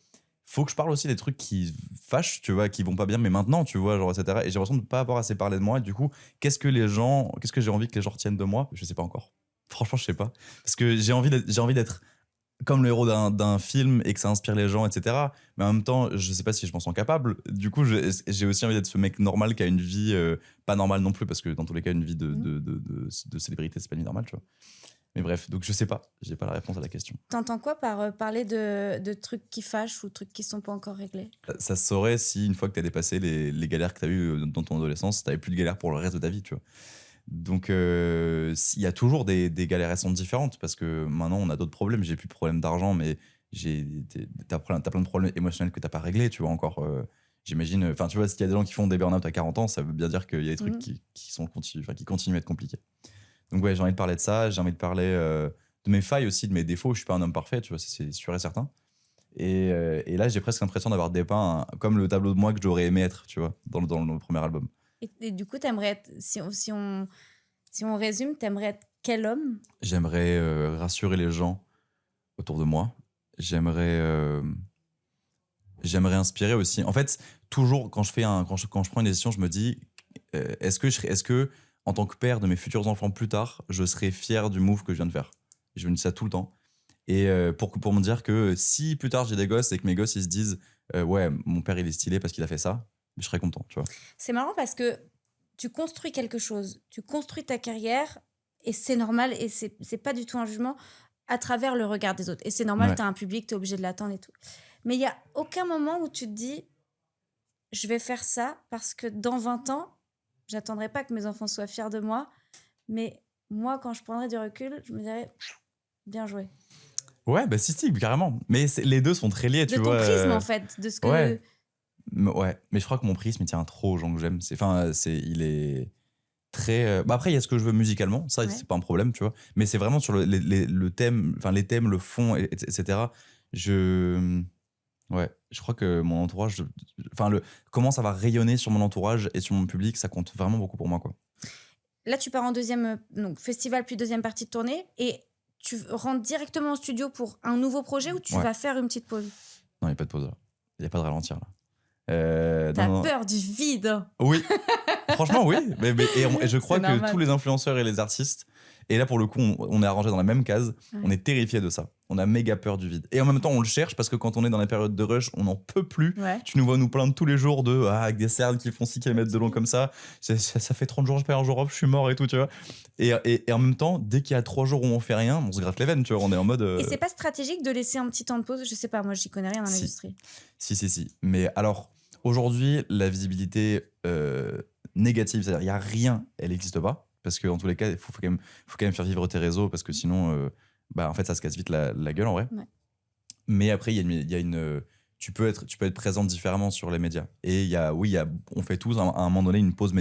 faut que je parle aussi des trucs qui fâchent, tu vois, qui vont pas bien, mais maintenant, tu vois, genre, etc. Et j'ai l'impression de pas avoir assez parlé de moi. Et du coup, qu'est-ce que j'ai envie que les gens retiennent de moi? Je sais pas encore. Franchement, je sais pas. Parce que j'ai envie d'être comme le héros d'un film et que ça inspire les gens, etc. Mais en même temps, je sais pas si je m'en sens capable. Du coup, j'ai aussi envie d'être ce mec normal qui a une vie pas normale non plus, parce que dans tous les cas, une vie de célébrité, c'est pas une vie normale, tu vois. Mais bref, donc je sais pas. J'ai pas la réponse à la question. T'entends quoi par parler de trucs qui fâchent ou trucs qui sont pas encore réglés? Ça se saurait si, une fois que t'as dépassé les galères que t'as eues dans ton adolescence, t'avais plus de galères pour le reste de ta vie, tu vois. Donc, il y a toujours des galères, elles sont différentes parce que maintenant on a d'autres problèmes. J'ai plus de problèmes d'argent, mais t'as plein de problèmes émotionnels que t'as pas réglés, tu vois, encore. J'imagine, enfin, tu vois, s'il y a des gens qui font des burn-out à 40 ans, ça veut bien dire qu'il y a des trucs qui continuent à être compliqués. Donc, ouais, j'ai envie de parler de ça, j'ai envie de parler de mes failles aussi, de mes défauts. Je suis pas un homme parfait, tu vois, c'est sûr et certain. Et là, j'ai presque l'impression d'avoir dépeint comme le tableau de moi que j'aurais aimé être, tu vois, dans le premier album. Et du coup, t'aimerais être, si on résume, t'aimerais être quel homme? J'aimerais rassurer les gens autour de moi. J'aimerais inspirer aussi. En fait, toujours quand je prends une décision, je me dis est-ce que en tant que père de mes futurs enfants plus tard, je serai fier du move que je viens de faire. Je me dis ça tout le temps. Et pour me dire que si plus tard j'ai des gosses et que mes gosses ils se disent ouais, mon père il est stylé parce qu'il a fait ça, je serais content, tu vois. C'est marrant parce que tu construis quelque chose, tu construis ta carrière, et c'est normal, et c'est pas du tout un jugement, à travers le regard des autres. Et c'est normal, Ouais. t'as un public, t'es obligé de l'attendre et tout. Mais il y a aucun moment où tu te dis, je vais faire ça parce que dans 20 ans, j'attendrai pas que mes enfants soient fiers de moi, mais moi, quand je prendrai du recul, je me dirais, bien joué. Ouais, bah si, carrément. Mais les deux sont très liés, tu De ton vois. prisme, en fait, de ce que... Ouais. Ouais, mais je crois que mon prisme il tient trop aux gens que j'aime. Il est très. Bah après, il y a ce que je veux musicalement, ça Ouais. c'est pas un problème, tu vois. Mais c'est vraiment sur le thème, enfin les thèmes, le fond, etc. Ouais, je crois que mon entourage, comment ça va rayonner sur mon entourage et sur mon public, ça compte vraiment beaucoup pour moi, quoi. Là, tu pars en deuxième donc, festival, puis deuxième partie de tournée, et tu rentres directement au studio pour un nouveau projet ou tu vas faire une petite pause? Non, il n'y a pas de pause là. Il n'y a pas de ralentir là. T'as peur du vide? Oui, franchement, oui. Et je crois que normal. tous les influenceurs et les artistes, et là pour le coup, on est arrangé dans la même case, on est terrifiés de ça. On a méga peur du vide. Et en même temps, on le cherche parce que quand on est dans la période de rush, on n'en peut plus. Ouais. Tu nous vois nous plaindre tous les jours avec des cernes qui font 6 km de long comme ça. Ça fait 30 jours, je perds un jour off, je suis mort et tout, tu vois. Et en même temps, dès qu'il y a 3 jours où on fait rien, on se gratte les veines, tu vois. On est en mode. Et c'est pas stratégique de laisser un petit temps de pause? Je sais pas, moi j'y connais rien dans l'industrie. Si. Mais alors, aujourd'hui, la visibilité négative, c'est-à-dire il n'y a rien, elle n'existe pas. Parce qu'en tous les cas, il faut quand même faire vivre tes réseaux parce que sinon, en fait, ça se casse vite la gueule en vrai. Ouais. Mais après, il y a une tu peux être présente différemment sur les médias. Et on fait tous à un moment donné une pause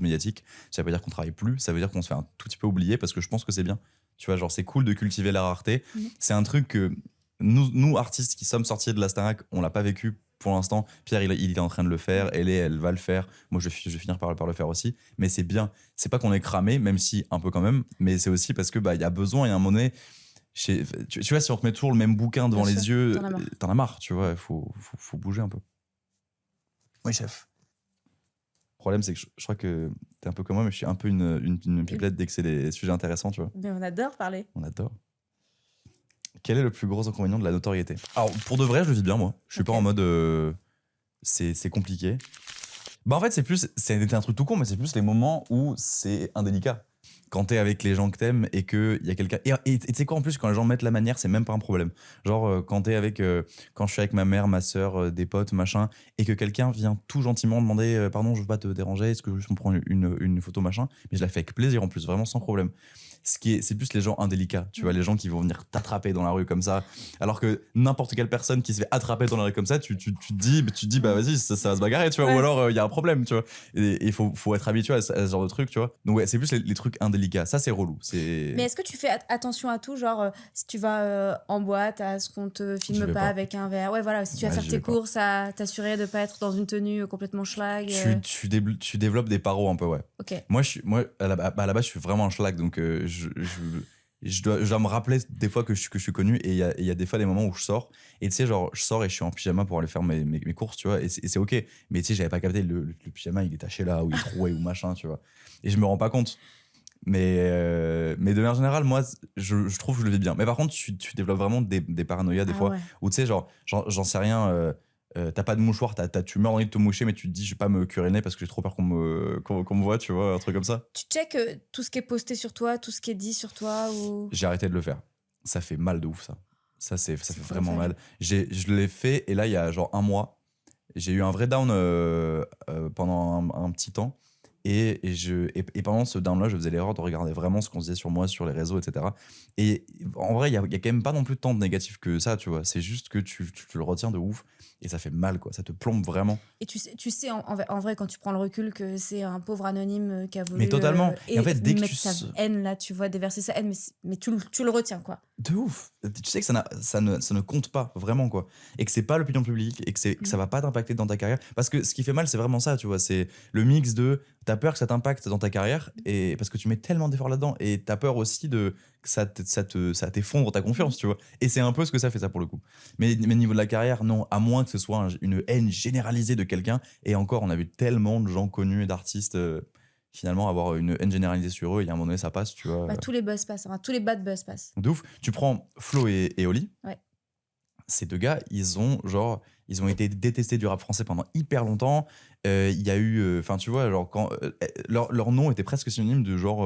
médiatique. Ça veut pas dire qu'on travaille plus, ça veut dire qu'on se fait un tout petit peu oublier parce que je pense que c'est bien. Tu vois, genre c'est cool de cultiver la rareté. C'est un truc que nous artistes qui sommes sortis de la Starac, on l'a pas vécu pour l'instant. Pierre, il est en train de le faire. Elle va le faire. Moi, je vais finir par le faire aussi. Mais c'est bien. C'est pas qu'on est cramé, même si un peu quand même. Mais c'est aussi parce que il y a besoin. Il y a un moment donné. Tu vois, si on te met toujours le même bouquin devant les yeux, t'en as marre. Tu vois, il faut bouger un peu. Oui, chef. Le problème, c'est que je crois que t'es un peu comme moi, mais je suis un peu une pipelette dès que c'est des sujets intéressants, tu vois. Mais on adore parler. On adore. Quel est le plus gros inconvénient de la notoriété? Alors, pour de vrai, je le vis bien, moi. Je suis pas en mode... c'est compliqué. En fait, c'est un truc tout con, mais c'est plus les moments où c'est indélicat. Quand t'es avec les gens que t'aimes et qu'il y a quelqu'un... Et tu sais quoi, en plus, quand les gens mettent la manière, c'est même pas un problème. Genre, quand je suis avec ma mère, ma soeur, des potes, machin, et que quelqu'un vient tout gentiment demander « Pardon, je veux pas te déranger, est-ce que je me prends une photo, machin ?» Mais je la fais avec plaisir, en plus, vraiment sans problème. C'est plus les gens indélicats, tu vois, les gens qui vont venir t'attraper dans la rue comme ça, alors que n'importe quelle personne qui se fait attraper dans la rue comme ça, tu te dis vas-y, ça va se bagarrer, tu vois, ou alors il y a un problème, tu vois, et il faut être habitué à ce genre de truc, tu vois. Donc ouais, c'est plus les trucs indélicats, ça c'est relou. Mais est-ce que tu fais attention à tout, genre si tu vas en boîte, à ce qu'on te filme pas avec un verre, si tu vas faire tes courses, à t'assurer de pas être dans une tenue complètement schlag. Tu développes des paros un peu, ouais. Okay. Moi à la base je suis vraiment un schlag, donc je dois me rappeler des fois que je suis connu, et il y a des fois des moments où je sors, et tu sais, genre je sors et je suis en pyjama pour aller faire mes courses, tu vois, et c'est ok, mais tu sais, j'avais pas capté le pyjama, il est taché là, ou il est troué ou machin, tu vois, et je me rends pas compte. Mais de manière générale, moi je trouve que je le vis bien. Mais par contre, tu développes vraiment des paranoïas des fois, où tu sais, genre j'en sais rien, t'as pas de mouchoir, tu meurs envie de te moucher, mais tu te dis je vais pas me curer le nez parce que j'ai trop peur qu'on me voit, tu vois, un truc comme ça. Tu check tout ce qui est posté sur toi, tout ce qui est dit sur toi, ou... J'ai arrêté de le faire. Ça fait mal de ouf, ça fait vraiment mal. Je l'ai fait, et là il y a genre un mois, j'ai eu un vrai down pendant un petit temps. Et pendant ce down-là, je faisais l'erreur de regarder vraiment ce qu'on se disait sur moi, sur les réseaux, etc. Et en vrai, il y a quand même pas non plus tant de négatif que ça, tu vois. C'est juste que tu le retiens de ouf, et ça fait mal, quoi. Ça te plombe vraiment. Et tu sais en vrai, quand tu prends le recul, que c'est un pauvre anonyme qui a voulu... Mais totalement. Et en fait, dès que mettre sa haine, là, tu vois, déverser sa haine, mais tu le retiens, quoi. De ouf. Tu sais que ça ne compte pas, vraiment, quoi. Et que c'est pas l'opinion publique, et que ça va pas t'impacter dans ta carrière. Parce que ce qui fait mal, c'est vraiment ça, tu vois. C'est le mix de... T'as peur que ça t'impacte dans ta carrière, et parce que tu mets tellement d'efforts là-dedans, et t'as peur aussi que ça t'effondre ta confiance, tu vois. Et c'est un peu ce que ça fait, ça, pour le coup. Mais niveau de la carrière, non, à moins que ce soit une haine généralisée de quelqu'un. Et encore, on a vu tellement de gens connus et d'artistes finalement avoir une haine généralisée sur eux, et à un moment donné, ça passe, tu vois. Tous les buzz passent, tous les bad buzz passent. De ouf. Tu prends Flo et Oli. Ouais. Ces deux gars, ils ont été détestés du rap français pendant hyper longtemps. Il y a eu, enfin tu vois, genre quand leur nom était presque synonyme de genre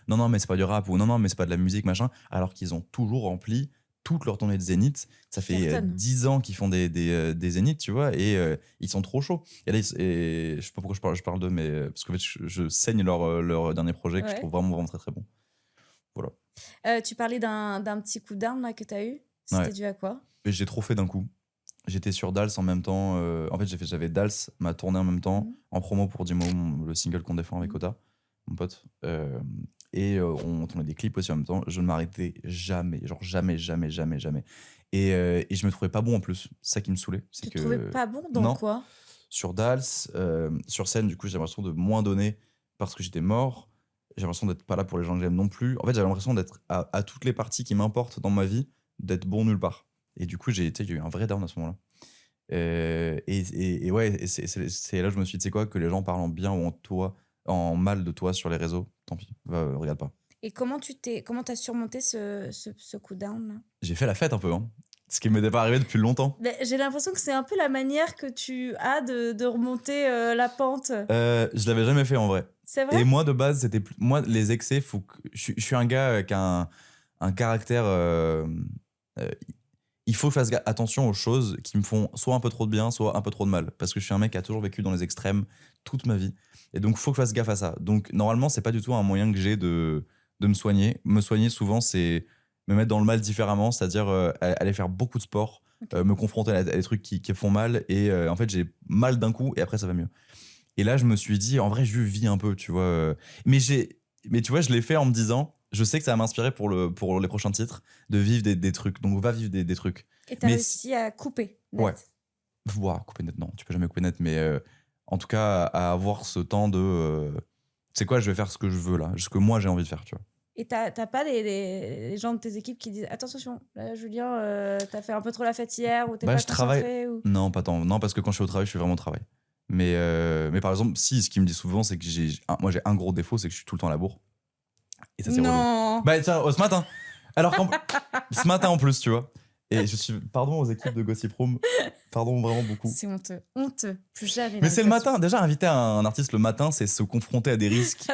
non mais c'est pas du rap, ou non mais c'est pas de la musique, machin, alors qu'ils ont toujours rempli toute leur tournée de Zénith. Ça fait 10 ans qu'ils font des Zéniths, tu vois, et ils sont trop chauds. Et là, et je sais pas pourquoi je parle d'eux, mais parce qu'en fait je saigne leur dernier projet, que je trouve vraiment très très bon. Voilà. Tu parlais d'un petit coup d'arme là que t'as eu. C'était dû à quoi? Et j'ai trop fait d'un coup. J'étais sur Dals en même temps. En fait, j'avais Dals, ma tournée en même temps, en promo pour Dimo, le single qu'on défend avec Ota, mon pote. Et on tournait des clips aussi en même temps. Je ne m'arrêtais jamais, genre jamais. Et je me trouvais pas bon en plus. C'est ça qui me saoulait. Tu te trouvais pas bon dans quoi? Sur Dals, sur scène, du coup, j'ai l'impression de moins donner parce que j'étais mort. J'ai l'impression d'être pas là pour les gens que j'aime non plus. En fait, j'avais l'impression d'être à toutes les parties qui m'importent dans ma vie, d'être bon nulle part. Et du coup, j'ai eu un vrai down à ce moment-là. Et ouais, c'est là que je me suis dit, tu sais quoi, que les gens parlent en bien ou en mal de toi sur les réseaux, tant pis, regarde pas. Et comment t'as surmonté ce coup down là? J'ai fait la fête un peu, hein. Ce qui ne m'était pas arrivé depuis longtemps. J'ai l'impression que c'est un peu la manière que tu as de remonter la pente. Je l'avais jamais fait en vrai. C'est vrai? Et moi, de base, moi, les excès, je suis un gars avec un caractère. Il faut que je fasse attention aux choses qui me font soit un peu trop de bien, soit un peu trop de mal. Parce que je suis un mec qui a toujours vécu dans les extrêmes toute ma vie. Et donc, il faut que je fasse gaffe à ça. Donc, normalement, c'est pas du tout un moyen que j'ai de me soigner. Me soigner, souvent, c'est me mettre dans le mal différemment, c'est-à-dire aller faire beaucoup de sport, me confronter à des trucs qui font mal. Et en fait, j'ai mal d'un coup et après, ça va mieux. Et là, je me suis dit, en vrai, je vis un peu, tu vois. Mais tu vois, je l'ai fait en me disant, je sais que ça va m'inspirer pour les prochains titres, de vivre des trucs. Donc, va vivre des trucs. Et t'as réussi à couper net. Ouais. Wow, couper net, non, tu peux jamais couper net, mais en tout cas, à avoir ce temps de. Tu sais quoi, je vais faire ce que je veux là, ce que moi j'ai envie de faire, tu vois. Et t'as pas les gens de tes équipes qui disent attention, là, Julien, t'as fait un peu trop la fête hier ou t'es pas je concentré travaille. ou... Non, pas tant. Non, parce que quand je suis au travail, je suis vraiment au travail. Mais par exemple, si, ce qu'il me dit souvent, c'est que moi j'ai un gros défaut, c'est que je suis tout le temps à la bourre. Et ça, c'est relou. Non. Bah, tiens, ce matin. Alors, ce matin en plus, tu vois. Et je suis. Pardon aux équipes de Gossip Room. Pardon vraiment beaucoup. C'est honteux. Honteux. Plus jamais. Mais c'est le matin. Déjà, inviter un artiste le matin, c'est se confronter à des risques,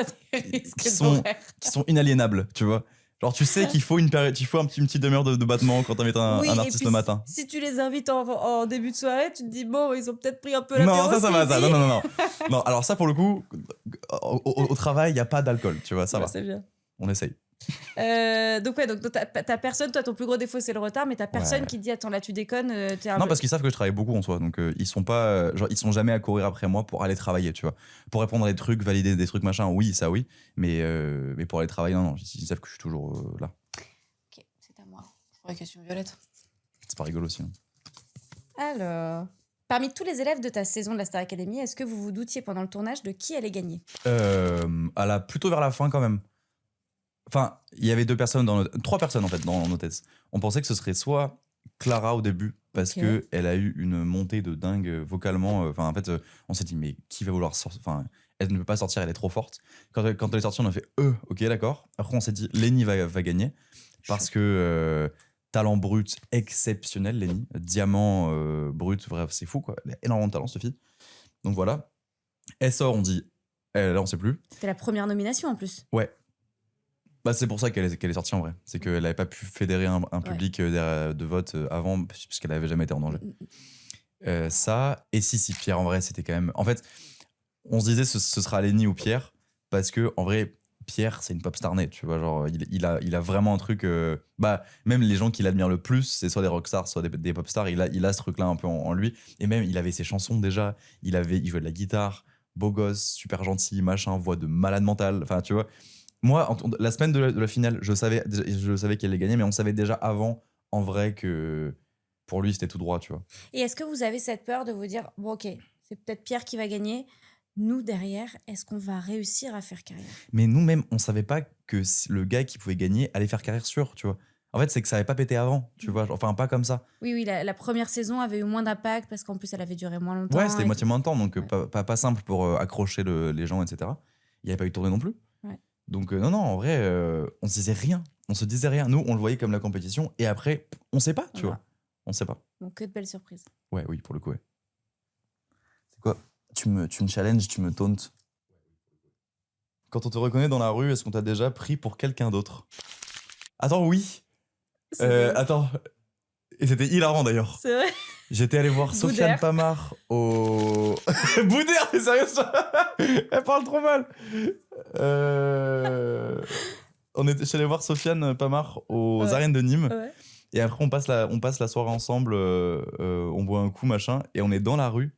qui sont inaliénables, tu vois. Genre, tu sais qu'il faut une petite demi-heure de battement quand t'invites un artiste le matin. Si tu les invites en début de soirée, tu te dis, bon, ils ont peut-être pris un peu l'apéro. Non, ça va, ça. Non. Non, alors ça, pour le coup, au travail, il n'y a pas d'alcool, tu vois, ça va. C'est bien. On essaye. Donc t'as personne, toi ton plus gros défaut c'est le retard, mais t'as personne qui te dit attends là tu déconnes. Non, parce qu'ils savent que je travaille beaucoup en soi, donc ils sont pas, ils sont jamais à courir après moi pour aller travailler, tu vois. Pour répondre à des trucs, valider des trucs machin, oui, ça oui, mais pour aller travailler, non, ils savent que je suis toujours là. Ok, c'est à moi. Pour la question violette. C'est pas rigolo aussi. Hein. Alors, parmi tous les élèves de ta saison de la Star Academy, est-ce que vous vous doutiez pendant le tournage de qui allait gagner? Plutôt vers la fin quand même. Enfin, il y avait 3 personnes en fait dans nos tests. On pensait que ce serait soit Clara au début, parce que elle a eu une montée de dingue vocalement. Enfin, en fait, on s'est dit, mais qui va vouloir sortir? Enfin, elle ne peut pas sortir, elle est trop forte. Quand elle est sortie, on a fait, ok, d'accord. Après, on s'est dit, Lenny va gagner, parce que talent brut exceptionnel, Lenny. Diamant brut, bref, c'est fou, quoi. Elle a énormément de talent, cette fille. Donc voilà. Elle sort, on dit, là, on sait plus. C'était la première nomination en plus. Ouais. Bah, c'est pour ça qu'elle est sortie en vrai. C'est qu'elle n'avait pas pu fédérer un public de vote avant, puisqu'elle n'avait jamais été en danger. Ça, et si Pierre, en vrai, c'était quand même. En fait, on se disait ce sera Lenny ou Pierre, parce que en vrai, Pierre, c'est une pop star née, tu vois. Genre, il a vraiment un truc. Même les gens qui l'admirent le plus, c'est soit des rockstars, soit des pop stars. Il a ce truc-là un peu en lui. Et même, il avait ses chansons déjà. Il jouait de la guitare, beau gosse, super gentil, machin, voix de malade mental. Enfin, tu vois. Moi, la semaine de la finale, je savais qu'elle allait gagner, mais on savait déjà avant, en vrai, que pour lui, c'était tout droit, tu vois. Et est-ce que vous avez cette peur de vous dire, bon, ok, c'est peut-être Pierre qui va gagner, nous, derrière, est-ce qu'on va réussir à faire carrière? Mais nous-mêmes, on savait pas que le gars qui pouvait gagner allait faire carrière sûre, tu vois. En fait, c'est que ça avait pas pété avant, tu vois. Enfin, pas comme ça. Oui, la première saison avait eu moins d'impact parce qu'en plus, elle avait duré moins longtemps. Ouais, c'était moitié moins de temps, donc pas simple pour accrocher les gens, etc. Il n'y avait pas eu de tournée non plus. Ouais. Donc non, en vrai, on se disait rien. On se disait rien. Nous, on le voyait comme la compétition. Et après, on sait pas, tu vois. On sait pas. Donc que de belles surprises. Oui, pour le coup, ouais. C'est quoi? Tu me challenges, tu me tauntes. Quand on te reconnaît dans la rue, est-ce qu'on t'a déjà pris pour quelqu'un d'autre? Attends, oui. Attends. Et c'était hilarant d'ailleurs. C'est vrai. J'étais allé voir Sofiane Pamart au... Boudère, mais sérieux ça. Elle parle trop mal. Je suis allé voir Sofiane Pamart aux arènes de Nîmes. Ouais. Et après, on passe la soirée ensemble, on boit un coup, machin, et on est dans la rue.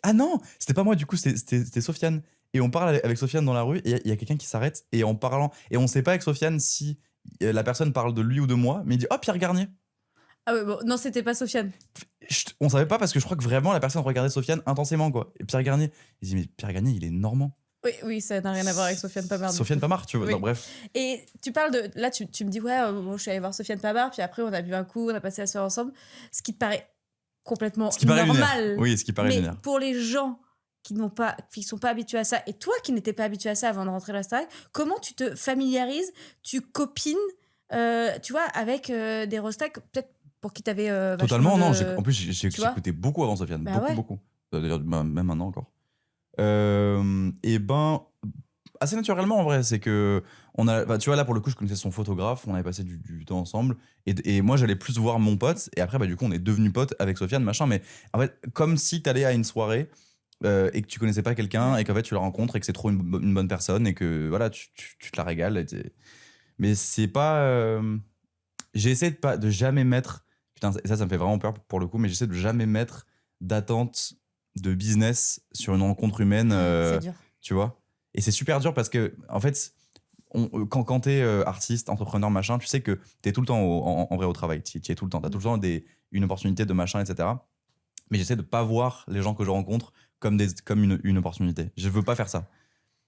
Ah non, c'était pas moi, du coup, c'était Sofiane. Et on parle avec Sofiane dans la rue, et il y a quelqu'un qui s'arrête, et en parlant... Et on sait pas avec Sofiane si la personne parle de lui ou de moi, mais il dit « Oh, Pierre Garnier !» Ah ouais, bon, non, c'était pas Sofiane. On savait pas parce que je crois que vraiment la personne regardait Sofiane intensément, quoi. Et Pierre Garnier, il dit mais Pierre Garnier, il est normand. Oui, ça n'a rien à voir avec Sofiane Pamar. Sofiane Pamar, tu vois. Oui. Non, bref. Et tu parles de... Là, tu me dis, ouais, bon, je suis allée voir Sofiane Pamar, puis après, on a bu un coup, on a passé la soirée ensemble. Ce qui te paraît complètement Ce qui paraît normal. lunaire. Oui, ce qui paraît mais lunaire. pour les gens qui sont pas habitués à ça, et toi qui n'étais pas habitué à ça avant de rentrer dans la Starac, comment tu te familiarises, tu copines, tu vois, avec des rostas peut-être pour qui t'avais Totalement, non. de... En plus, j'écoutais beaucoup avant Sofiane. Bah beaucoup. D'ailleurs, même maintenant encore. Et ben, assez naturellement en vrai, c'est que tu vois, là pour le coup, je connaissais son photographe, on avait passé du temps ensemble, et moi j'allais plus voir mon pote, et après du coup on est devenus potes avec Sofiane, machin, mais en fait, comme si t'allais à une soirée et que tu connaissais pas quelqu'un, et qu'en fait tu la rencontres et que c'est trop une bonne personne, et que voilà, tu te la régales. Mais c'est pas. J'ai essayé de jamais mettre. Putain, et ça me fait vraiment peur pour le coup, mais j'essaie de jamais mettre d'attente de business sur une rencontre humaine. C'est dur. Tu vois. Et c'est super dur parce que, en fait, quand t'es artiste, entrepreneur, machin, tu sais que t'es tout le temps en vrai au travail. Tu es tout le temps. T'as tout le temps une opportunité de machin, etc. Mais j'essaie de pas voir les gens que je rencontre comme une opportunité. Je veux pas faire ça.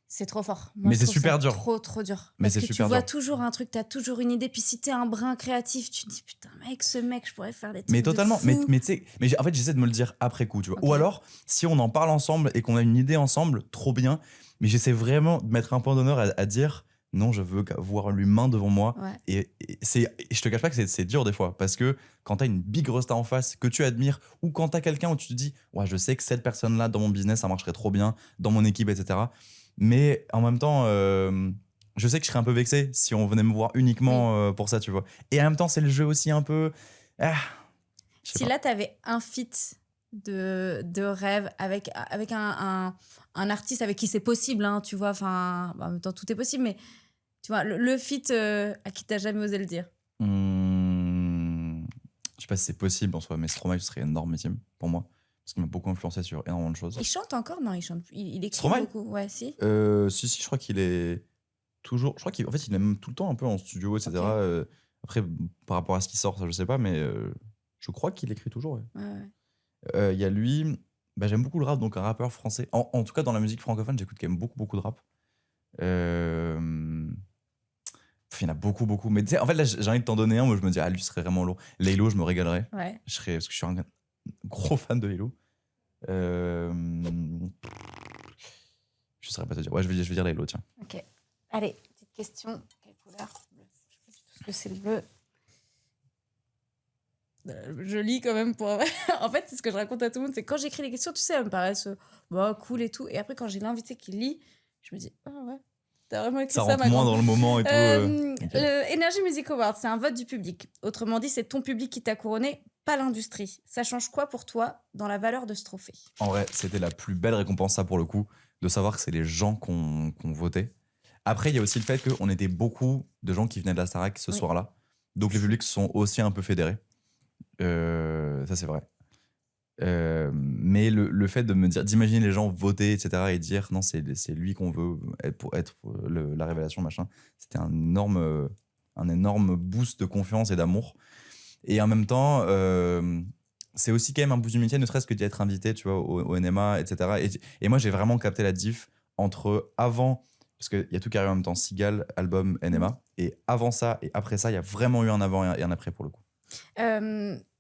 C'est trop fort. Moi, mais c'est super dur. Trop dur. Mais parce que tu vois dur. toujours un truc, t'as toujours une idée, puis si t'es un brin créatif, tu te dis putain, mec, ce mec, je pourrais faire des trucs. Mais totalement. De fou. Mais tu sais, en fait, j'essaie de me le dire après coup, tu vois. Okay. Ou alors, si on en parle ensemble et qu'on a une idée ensemble, trop bien. Mais j'essaie vraiment de mettre un point d'honneur à dire non, je veux voir l'humain devant moi. Ouais. Et je te cache pas que c'est dur des fois, parce que quand t'as une big rosta en face que tu admires, ou quand t'as quelqu'un où tu te dis ouais, je sais que cette personne-là dans mon business, ça marcherait trop bien, dans mon équipe, etc. Mais en même temps, je sais que je serais un peu vexé si on venait me voir uniquement pour ça, tu vois. Et en même temps, c'est le jeu aussi un peu. Si là, t'avais un feat de rêve avec un artiste avec qui c'est possible, hein, tu vois, enfin, en même temps, tout est possible, mais tu vois, le feat à qui t'as jamais osé le dire. Je sais pas si c'est possible en soi, mais Stromae, ce serait énormissime pour moi. Parce qu'il m'a beaucoup influencé sur énormément de choses. Il chante encore? Non, il chante. Il écrit Stromae beaucoup. Ouais, si. Si, je crois qu'il est toujours. Je crois qu'en fait, il est même tout le temps un peu en studio, etc. Okay. Après, par rapport à ce qui sort, ça, je sais pas, mais je crois qu'il écrit toujours. Ouais. Y a lui. Bah, j'aime beaucoup le rap, donc un rappeur français. En tout cas, dans la musique francophone, j'écoute quand même beaucoup de rap. Il y en a beaucoup. Mais tu sais, en fait, là, j'ai envie de t'en donner un. Moi, je me dis, lui, ce serait vraiment lourd. Laylo, je me régalerais. Ouais. Parce que je suis un gros fan de Laylo. Je saurais pas te dire. Ouais, je vais dire Laylo, tiens. Ok. Allez, petite question. Quelle couleur? Bleu. Je sais pas du tout ce que c'est le bleu. Je lis quand même pour... En fait, c'est ce que je raconte à tout le monde. C'est quand j'écris les questions, tu sais, elles me paraissent cool et tout. Et après, quand j'ai l'invité qui lit, je me dis, ouais, t'as vraiment écrit ça, rentre moins dans le moment et tout. Okay. Le Energy Music Award, c'est un vote du public. Autrement dit, c'est ton public qui t'a couronné, pas l'industrie. Ça change quoi pour toi dans la valeur de ce trophée? En vrai, c'était la plus belle récompense, ça, pour le coup, de savoir que c'est les gens qu'on votait. Après, il y a aussi le fait qu'on était beaucoup de gens qui venaient de la Starac ce soir-là. Donc, les publics sont aussi un peu fédérés. Ça, c'est vrai. Mais le fait de me dire, d'imaginer les gens voter, etc., et dire non, c'est lui qu'on veut être la révélation, machin, c'était un énorme boost de confiance et d'amour. Et en même temps, c'est aussi quand même un boost du métier, ne serait-ce que d'y être invité, tu vois, au NMA, etc. Et moi, j'ai vraiment capté la diff entre avant, parce qu'il y a tout qui arrive en même temps, Sigal, album, NMA, et avant ça et après ça, il y a vraiment eu un avant et un après pour le coup.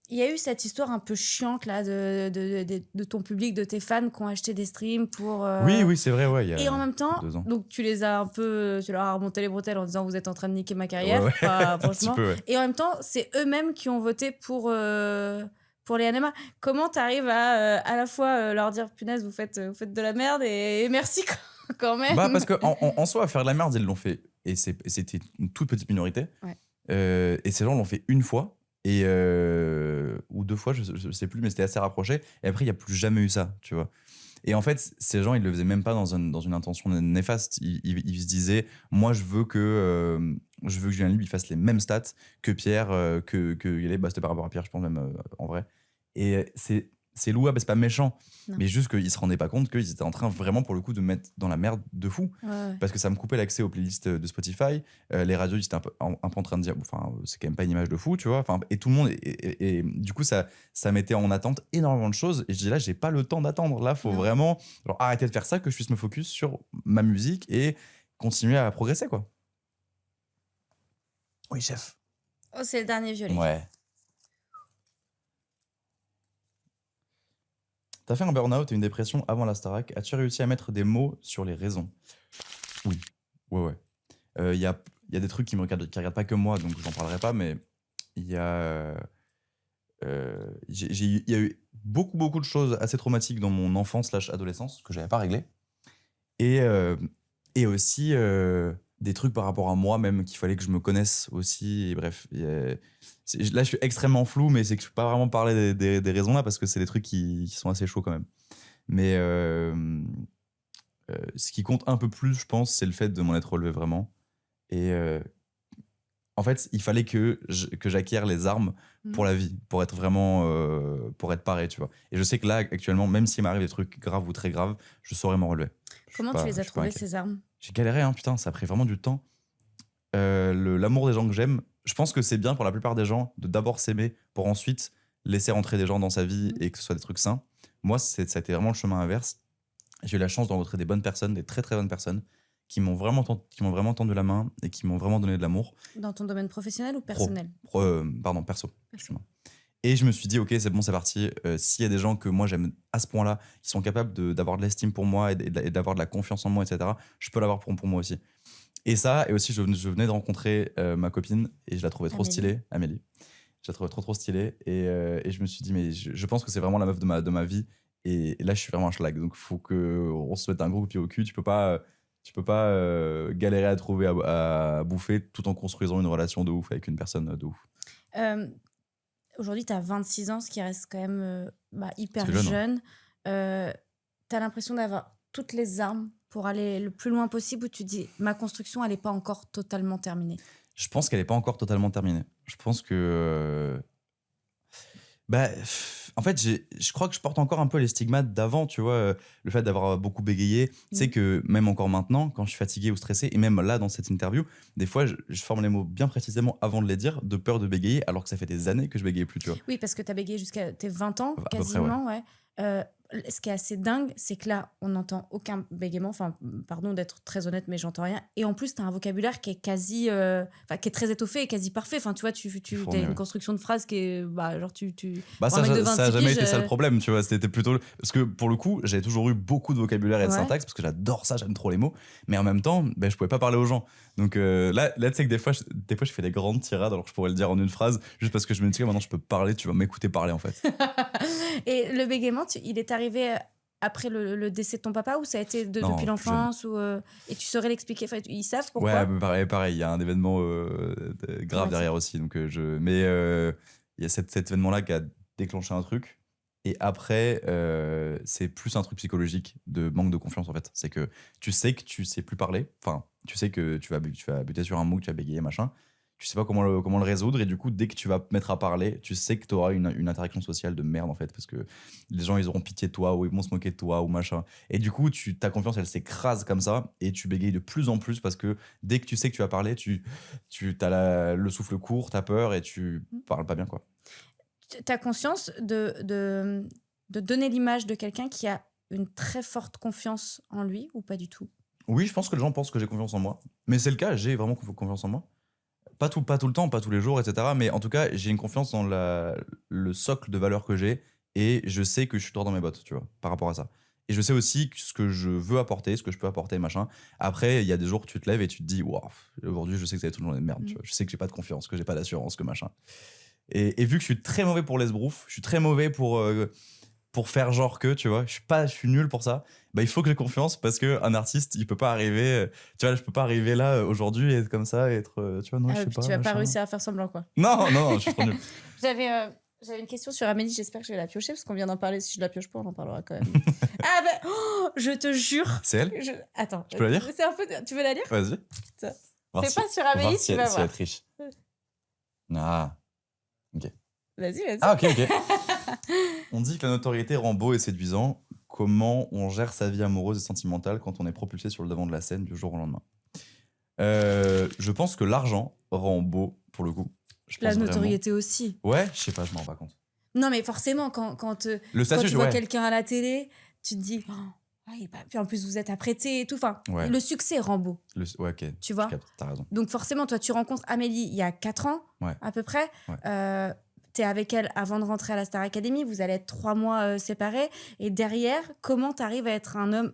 Il y a eu cette histoire un peu chiante là de ton public, de tes fans qui ont acheté des streams pour... Oui, c'est vrai, ouais. Et en même temps, donc tu leur as remonté les bretelles en disant vous êtes en train de niquer ma carrière, ouais. franchement. Peu, ouais. Et en même temps, c'est eux-mêmes qui ont voté pour les NMA. Comment t'arrives à la fois leur dire punaise, vous faites de la merde et merci quand même. Parce qu'en soi, faire de la merde, ils l'ont fait. Et c'était une toute petite minorité. Ouais. Et ces gens l'ont fait une fois. Ou deux fois, je sais plus, mais c'était assez rapproché. Et après, il n'y a plus jamais eu ça, tu vois. Et en fait, ces gens, ils le faisaient même pas dans une intention néfaste. Ils se disaient, moi, je veux que Julien Libre il fasse les mêmes stats que Pierre, c'était par rapport à Pierre, je pense même en vrai. Et c'est c'est louable, c'est pas méchant. Non. Mais juste qu'ils se rendaient pas compte qu'ils étaient en train vraiment, pour le coup, de me mettre dans la merde de fou. Ouais. Parce que ça me coupait l'accès aux playlists de Spotify. Les radios, ils étaient un peu en train de dire, enfin, c'est quand même pas une image de fou, tu vois. Enfin, et tout le monde, et du coup, ça mettait en attente énormément de choses. Et je dis là, j'ai pas le temps d'attendre. Là, faut vraiment arrêter de faire ça, que je puisse me focus sur ma musique et continuer à progresser, quoi. Oui, chef. Oh, c'est le dernier violet. Ouais. T'as fait un burn-out et une dépression avant la Starac. As-tu réussi à mettre des mots sur les raisons? Oui. Ouais. Il y a des trucs qui regardent pas que moi, donc j'en parlerai pas, mais il y a eu beaucoup de choses assez traumatiques dans mon enfance / adolescence que j'avais pas réglées. Et aussi des trucs par rapport à moi même qu'il fallait que je me connaisse aussi. Et bref, là je suis extrêmement flou, mais c'est que je peux pas vraiment parler des raisons là parce que c'est des trucs qui sont assez chauds quand même. Mais ce qui compte un peu plus, je pense, c'est le fait de m'en être relevé vraiment. Et en fait, il fallait que j'acquière les armes pour la vie, pour être vraiment pour être paré, tu vois. Et je sais que là, actuellement, même s'il m'arrive des trucs graves ou très graves, je saurais m'en relever. Comment tu les as trouvées, ces armes? J'ai galéré, hein, putain, ça a pris vraiment du temps. L'amour des gens que j'aime, je pense que c'est bien pour la plupart des gens de d'abord s'aimer pour ensuite laisser rentrer des gens dans sa vie et que ce soit des trucs sains. Moi, ça a été vraiment le chemin inverse. J'ai eu la chance de rencontrer des bonnes personnes, des très très bonnes personnes qui m'ont vraiment tendu la main et qui m'ont vraiment donné de l'amour. Dans ton domaine professionnel ou personnel? Perso. Et je me suis dit, ok, c'est bon, c'est parti. S'il y a des gens que moi j'aime à ce point-là, qui sont capables d'avoir de l'estime pour moi et d'avoir de la confiance en moi, etc., je peux l'avoir pour moi aussi. Et ça, et aussi, je venais de rencontrer ma copine et je la trouvais trop stylée, Amélie. Je la trouvais trop stylée. Et je me suis dit, mais je pense que c'est vraiment la meuf de ma vie. Et là, je suis vraiment un schlag. Donc, il faut qu'on se mette un gros coup de pied au cul. Tu peux pas galérer à trouver à bouffer tout en construisant une relation de ouf avec une personne de ouf. Aujourd'hui, tu as 26 ans, ce qui reste quand même hyper jeune. Tu as l'impression d'avoir toutes les armes pour aller le plus loin possible, où tu dis, ma construction, elle n'est pas encore totalement terminée? Je pense qu'elle n'est pas encore totalement terminée. Je pense que... en fait, je crois que je porte encore un peu les stigmates d'avant, tu vois, le fait d'avoir beaucoup bégayé. Tu sais que même encore maintenant, quand je suis fatigué ou stressé, et même là, dans cette interview, des fois, je forme les mots bien précisément avant de les dire, de peur de bégayer, alors que ça fait des années que je bégayais plus, tu vois. Oui, parce que tu as bégayé jusqu'à tes 20 ans, À quasiment, peu près, ouais. Ce qui est assez dingue, c'est que là, on n'entend aucun bégaiement. Enfin, pardon d'être très honnête, mais j'entends rien. Et en plus, tu as un vocabulaire qui est quasi... qui est très étoffé et quasi parfait. Enfin, tu vois, tu as une construction de phrase qui est... genre, ça n'a jamais été ça le problème, tu vois. C'était plutôt... Parce que, pour le coup, j'ai toujours eu beaucoup de vocabulaire et de syntaxe, parce que j'adore ça, j'aime trop les mots. Mais en même temps, je pouvais pas parler aux gens. Donc là tu sais que des fois, je fais des grandes tirades, alors que je pourrais le dire en une phrase, juste parce que je me dis que maintenant, je peux parler, tu vas m'écouter parler, en fait. Et le bégaiement, il est arrivé après le décès de ton papa, ou ça a été depuis l'enfance, ou et tu saurais l'expliquer? Enfin, ils savent pourquoi? Ouais, pareil, il y a un événement grave derrière aussi. Donc mais il y a cet événement-là qui a déclenché un truc. Et après, c'est plus un truc psychologique de manque de confiance, en fait. C'est que tu sais plus parler. Enfin, tu sais que tu vas buter sur un mot, que tu vas bégayer, machin. Tu sais pas comment le résoudre, et du coup, dès que tu vas te mettre à parler, tu sais que tu auras une interaction sociale de merde, en fait, parce que les gens, ils auront pitié de toi, ou ils vont se moquer de toi, ou machin. Et du coup, ta confiance, elle s'écrase comme ça, et tu bégayes de plus en plus, parce que dès que tu sais que tu vas parler, tu as le souffle court, t'as peur, et tu parles pas bien, quoi. T'as conscience de donner l'image de quelqu'un qui a une très forte confiance en lui, ou pas du tout? Oui, je pense que les gens pensent que j'ai confiance en moi. Mais c'est le cas, j'ai vraiment confiance en moi. Pas tout le temps, pas tous les jours, etc. Mais en tout cas, j'ai une confiance dans le socle de valeurs que j'ai, et je sais que je suis droit dans mes bottes, tu vois, par rapport à ça. Et je sais aussi ce que je veux apporter, ce que je peux apporter, machin. Après, il y a des jours où tu te lèves et tu te dis, waouh, aujourd'hui, je sais que ça va être une journée de merde, tu vois. Je sais que j'ai pas de confiance, que j'ai pas d'assurance, que machin. Et vu que je suis très mauvais pour l'esbrouf, je suis très mauvais pour faire genre que, tu vois, je suis nul pour ça. Il faut que j'ai confiance, parce que un artiste, il peut pas arriver, tu vois, je peux pas arriver là aujourd'hui et être comme ça, et être, tu vois, non, je sais pas. Tu vas pas réussir à faire semblant, quoi. Non, je suis trop nul. J'avais une question sur Amélie, j'espère que je vais la piocher, parce qu'on vient d'en parler. Si je la pioche pas, on en parlera quand même. Je te jure. C'est elle? Attends. Je peux la lire? C'est un peu... Tu veux la lire? Vas-y. C'est pas sur Amélie, tu vas voir. Si elle triche. Ah, ok. Vas-y. Ah, ok. On dit que la notoriété rend beau et séduisant. Comment on gère sa vie amoureuse et sentimentale quand on est propulsé sur le devant de la scène du jour au lendemain? Je pense que l'argent rend beau, pour le coup. Je La pense notoriété aussi. Vraiment. Ouais, je sais pas, je m'en rends pas compte. Non, mais forcément, quand Le statut, tu vois ouais. quelqu'un à la télé, tu te dis... puis en plus, vous êtes apprêtés et tout. Enfin, Ouais. le succès rend beau. Ouais, ok. Tu vois? Je capte, t'as raison. Donc forcément, toi, tu rencontres Amélie il y a 4 ans, à peu près. Ouais. Tu es avec elle avant de rentrer à la Star Academy. Vous allez être 3 mois séparés. Et derrière, comment tu arrives à être un homme,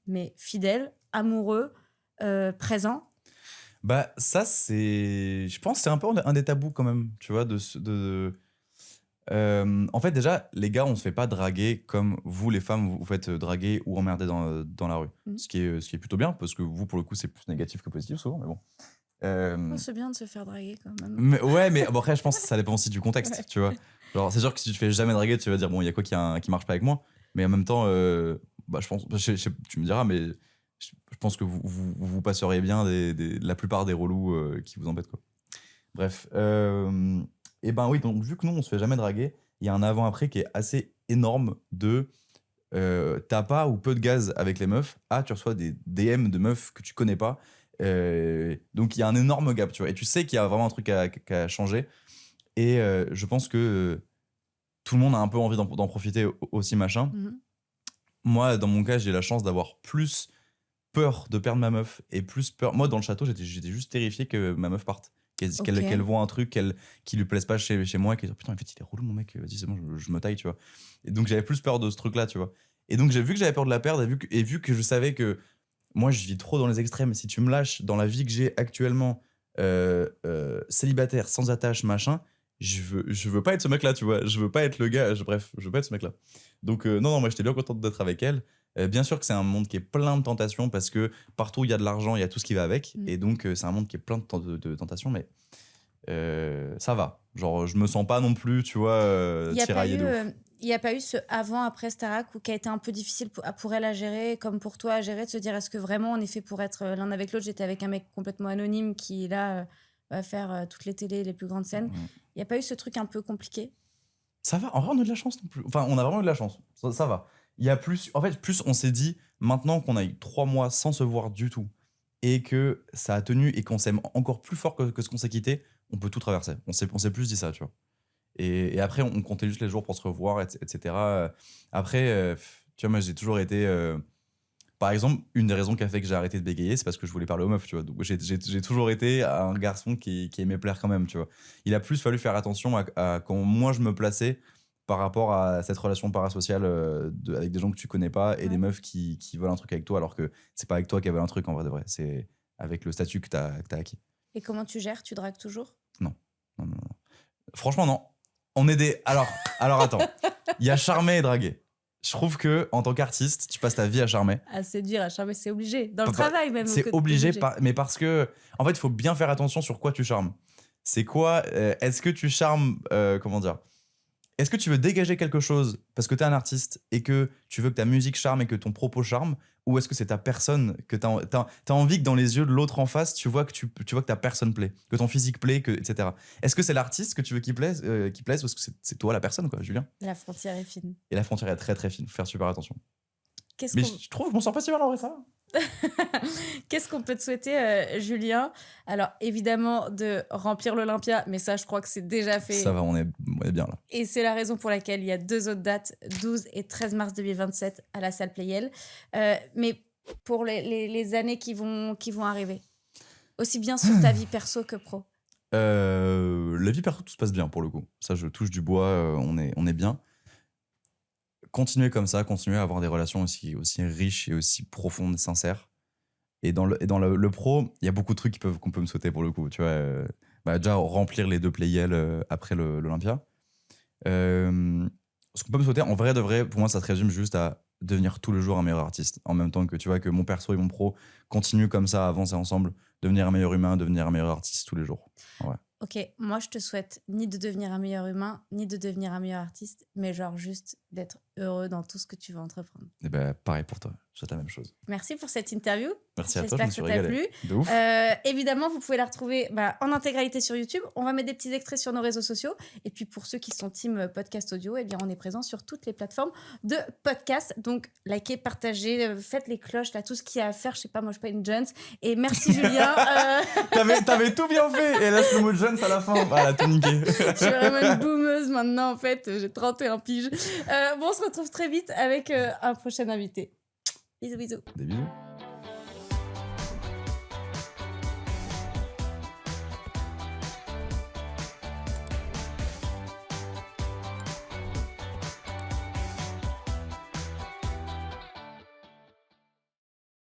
mais fidèle, amoureux, présent? Bah, ça, c'est. Je pense que c'est un peu un des tabous, quand même. Tu vois, en fait, déjà, les gars, on se fait pas draguer comme vous, les femmes, vous faites draguer ou emmerder dans la rue. Ce qui est plutôt bien, parce que vous, pour le coup, c'est plus négatif que positif, souvent, mais bon. C'est bien de se faire draguer quand même. Mais bon, après, je pense que ça dépend aussi du contexte, Ouais. tu vois. Genre, c'est sûr que si tu te fais jamais draguer, tu vas dire, bon, il y a quoi qui marche pas avec moi. Mais en même temps, bah, je pense, tu me diras, mais je pense que vous passeriez bien la plupart des relous qui vous embêtent, quoi. Bref. Et ben oui, donc vu que nous, on se fait jamais draguer, il y a un avant-après qui est assez énorme de t'as pas ou peu de gaz avec les meufs. Ah, tu reçois des DM de meufs que tu connais pas. Donc il y a un énorme gap, tu vois. Et tu sais qu'il y a vraiment un truc à changer. Et je pense que tout le monde a un peu envie d'en profiter aussi, machin. Moi, dans mon cas, j'ai la chance d'avoir plus peur de perdre ma meuf et plus peur. Moi, dans le château, j'étais juste terrifié que ma meuf parte. Qu'elle voit un truc qui lui plaise pas chez moi et qu'elle dit putain, en fait, il est relou, mon mec, vas-y, c'est bon, je me taille, tu vois. Et donc, j'avais plus peur de ce truc-là, tu vois. Et donc, j'ai vu que j'avais peur de la perdre et vu que je savais que moi, je vis trop dans les extrêmes. Si tu me lâches dans la vie que j'ai actuellement, célibataire, sans attache, machin, je veux pas être ce mec-là, tu vois. Je veux pas être le gars, bref, je veux pas être ce mec-là. Donc, non, moi, j'étais bien content d'être avec elle. Bien sûr que c'est un monde qui est plein de tentations parce que partout il y a de l'argent, il y a tout ce qui va avec. Et donc, c'est un monde qui est plein de tentations, mais ça va. Genre, je me sens pas non plus, tu vois, tiraillé de ouf. Il n'y a pas eu ce avant-après Starac qui a été un peu difficile pour elle à gérer, comme pour toi à gérer, de se dire est-ce que vraiment on est fait pour être l'un avec l'autre? J'étais avec un mec complètement anonyme qui, là, va faire toutes les télés, les plus grandes scènes. Il n'y a pas eu ce truc un peu compliqué? Ça va, en vrai, on a de la chance non plus. Enfin, on a vraiment eu de la chance. Ça va. Il y a plus. En fait, plus on s'est dit, maintenant qu'on a eu 3 mois sans se voir du tout et que ça a tenu et qu'on s'aime encore plus fort que ce qu'on s'est quitté, on peut tout traverser. On s'est plus dit ça, tu vois. Et après, on comptait juste les jours pour se revoir, etc. Après, tu vois, moi, j'ai toujours été. Par exemple, une des raisons qui a fait que j'ai arrêté de bégayer, c'est parce que je voulais parler aux meufs, tu vois. Donc, j'ai toujours été un garçon qui aimait plaire quand même, tu vois. Il a plus fallu faire attention à quand moi je me plaçais par rapport à cette relation parasociale avec des gens que tu connais pas et des meufs qui veulent un truc avec toi, alors que c'est pas avec toi qu'elles veulent un truc en vrai de vrai. C'est avec le statut que t'as acquis. Et comment tu gères? Tu dragues toujours? Non. Franchement, non. On est des. Alors attends. Il y a charmer et draguer. Je trouve que en tant qu'artiste, tu passes ta vie à charmer. À séduire, à charmer, c'est obligé. Dans le travail même. C'est obligé, mais parce que en fait, il faut bien faire attention sur quoi tu charmes. C'est quoi est-ce que tu charmes comment dire? Est-ce que tu veux dégager quelque chose parce que tu es un artiste et que tu veux que ta musique charme et que ton propos charme, ou est-ce que c'est ta personne que t'as envie que dans les yeux de l'autre en face, tu vois que ta personne plaît, que ton physique plaît, etc. Est-ce que c'est l'artiste que tu veux qui plaise ou est-ce que c'est toi la personne, quoi, Julien? La frontière est fine. Et la frontière est très très fine, faut faire super attention. Qu'est-ce Mais je trouve, je m'en sors pas si mal en vrai, ça va. Qu'est-ce qu'on peut te souhaiter, Julien? Alors, évidemment, de remplir l'Olympia, mais ça, je crois que c'est déjà fait. Ça va, on est bien là. Et c'est la raison pour laquelle il y a 2 autres dates, 12 et 13 mars 2027 à la salle Playel. Mais pour les années qui vont arriver, aussi bien sur ta vie perso que pro. La vie perso, tout se passe bien pour le coup. Ça, je touche du bois, on est bien. Continuer comme ça, continuer à avoir des relations aussi riches et aussi profondes, sincères. Et dans le pro, il y a beaucoup de trucs qu'on peut me souhaiter pour le coup. Tu vois, déjà remplir les 2 Playel après l'Olympia. Ce qu'on peut me souhaiter, en vrai de vrai, pour moi, ça se résume juste à devenir tous les jours un meilleur artiste. En même temps que tu vois que mon perso et mon pro continuent comme ça à avancer ensemble, devenir un meilleur humain, devenir un meilleur artiste tous les jours. Ouais. Ok, moi je te souhaite ni de devenir un meilleur humain, ni de devenir un meilleur artiste, mais genre juste d'être heureux dans tout ce que tu vas entreprendre. Et ben, pareil pour toi, je souhaite la même chose. Merci pour cette interview. Merci à toi, je me suis J'espère que ça t'a régalé. plu. De ouf. Évidemment, vous pouvez la retrouver en intégralité sur YouTube. On va mettre des petits extraits sur nos réseaux sociaux. Et puis, pour ceux qui sont team podcast audio, eh bien, on est présent sur toutes les plateformes de podcast. Donc, likez, partagez, faites les cloches, là, tout ce qu'il y a à faire. Je sais pas, moi, je suis pas une Jones. Et merci, Julien. T'avais tout bien fait. Et laisse le mot Jones à la fin. Voilà, tout niqué. Je suis vraiment une boomeuse maintenant, en fait. J'ai 31 piges. On se retrouve très vite avec un prochain invité. Bisous, bisous. Des bisous.